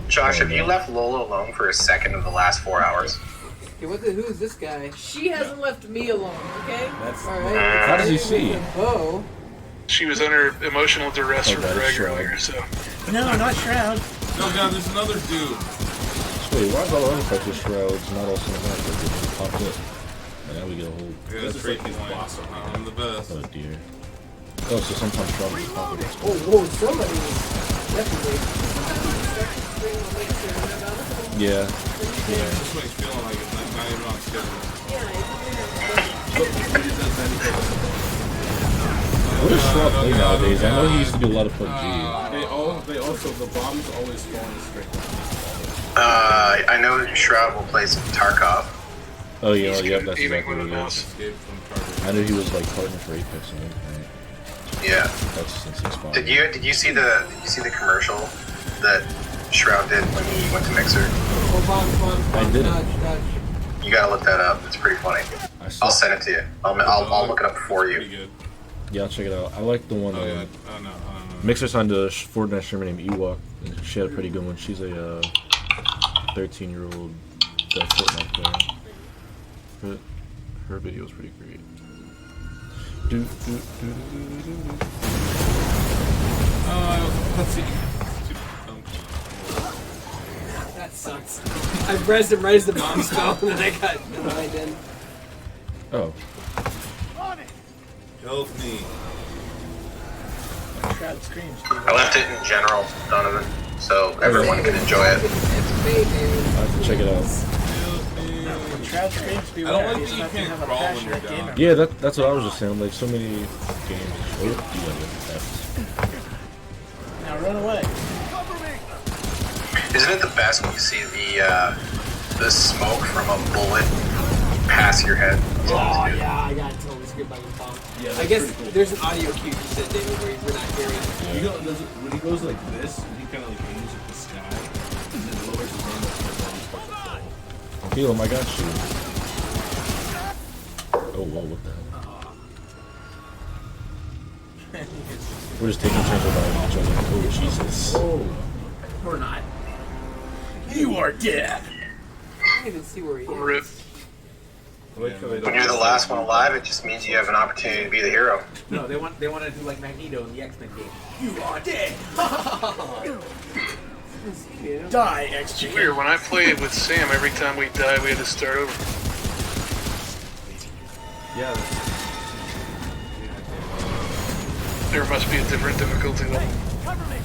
Josh, have you left Lola alone for a second of the last 4 hours? Okay, who is this guy? She hasn't left me alone, okay? That's Alright. How does he see? Oh. She was under emotional duress Oh, from that is Greg Shroud. earlier, so. No, not Shroud. No, God, there's another dude. Wait, why is all the other fights with shrouds not all cinematic? They just popped up. And now we get a whole. Yeah, That's that's like fake his point. boss. I'm the best. Oh dear. Oh, so sometimes shrouds just pop up. Oh, whoa, somebody definitely. Yeah. This makes feeling like it's like not even on schedule. What does Shroud play nowadays? I know he used to do a lot of PUBG. They also the bombs always spawn straight down. I know Shroud will play some Tarkov. Oh yeah, He's yeah, that's aiming exactly with what a it mouse. is. Escape from Carter. I knew he was like partner for Apex and everything. Yeah. That's since he's fine. Did you see the commercial that Shroud did when he went to Mixer? Oh, bomb. I didn't. Dodge. You gotta look that up. It's pretty funny. I saw. I'll send it to you. I'll look it up for Pretty you. good. Yeah, I'll check it out. I like the one. Oh yeah. Oh no. Oh no. Mixer signed a Fortnite streamer named Ewok. And she had a pretty good one. She's a 13-year-old Fortnite player. But her video was pretty great. Let's see. That sucks. I rezzed him right as the bomb spell, and then I got behind in. Oh. Help me. Shroud screams. I left it in general, Donovan, so everyone can enjoy it. I have to check it out. Shroud screams. I don't like that you can't crawl when you're down. Yeah, that's what I was just saying. Like so many games. Oh, yeah, Now run away. Isn't it the best when you see the smoke from a bullet pass your head? Oh yeah, I got totally skipped by the bomb. Yeah, I guess there's an audio cue you said, David, where we're not hearing. You know, when he goes like this, he kind of like aims at the sky and then lowers his arm up to the bombs start to fall. Heal him, I got you. Oh, whoa, what the hell? We're just taking turns with each other. Oh, Jesus. Oh. Or not. You are dead. I can't even see where he is. Rip. When you're the last one alive, it just means you have an opportunity to be the hero. No, they want to do like Magneto in the X-Men game. You are dead. Die, XG. Weird. When I played with Sam, every time we died, we had to start over. Yeah. There must be a different difficulty level. Cover me.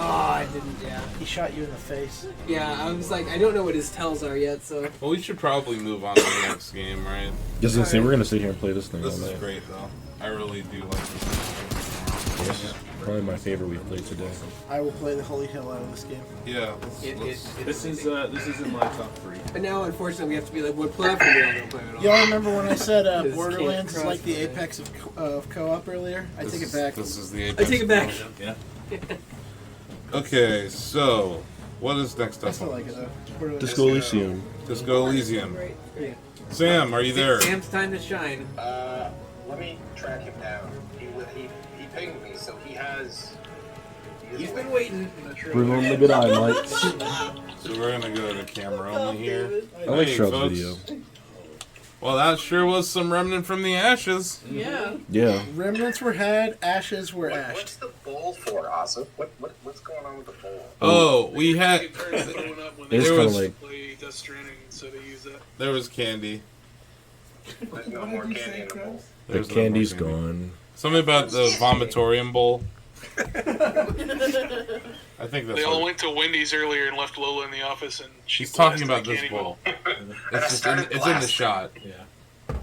Oh, I didn't. Yeah. He shot you in the face. Yeah, I was like, I don't know what his tells are yet, so. Well, we should probably move on to the next game, right? Just gonna say we're gonna sit here and play this thing. This all is night. great, though. I really do like this. Yes. Probably my favorite we've played today. I will play the holy hell out of this game. Yeah. This is in my top 3. But now, unfortunately, we have to be like, what platform are you gonna play it on? Y'all remember when I said Because Borderlands is can't like the cross-play. apex of co-op earlier? I take it back. This is the I apex. take it back. Yeah. Okay, so what is next I up? still like it though. Borderlands. Disco Elysium. Disco Elysium. Yeah. Sam, are you there? Sam's time to shine. Let me track him down. He pinged me, so he has. He's been waiting. Bring on the good eye, Mike. So we're gonna go to camera only here. I like Hey, Shroud's folks. video. Well, that sure was some remnant from the ashes. Yeah. Yeah. Remnants were had, ashes were ashed. What's the bowl for, Asa? What's going on with the bowl? Oh, we had. You turn the phone up when It's they kinda was- like play Death Stranding, so they use that. There was candy. There's no more candy in the bowl. the There's no candy's more candy. gone. Something about the vomitorium bowl. I think that's They all what went to Wendy's earlier and left Lola in the office, and she's talking about. This candy bowl. And I It's just started it's in the blasting. shot, Yeah.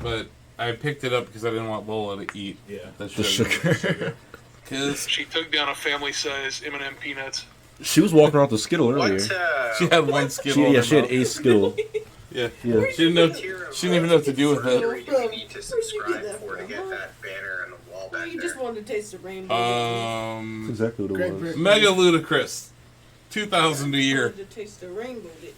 but I picked it up because I didn't want Lola to eat Yeah. the The sugar. sugar. Because She took down a family-size M&M peanuts. She was walking around with the Skittle earlier. What, she had one Skittle. in her She had mouth. a Skittle. Yeah. Yeah. She didn't know. She didn't even know what to do with it. Where do you need to subscribe for to get that banner on the wall Well, back you there? just wanted to taste the rainbow. That's exactly what it was. Great Mega ludicrous. 2,000 a You year. wanted to taste the rainbow, didn't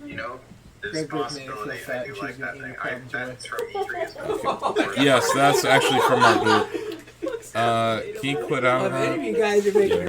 you? There's Greg a Brick made me feel possibility fat I do and like she's that gonna thing. eat your That's from E3 as well. Yes, that's actually from our group. He quit out. If any of you guys are making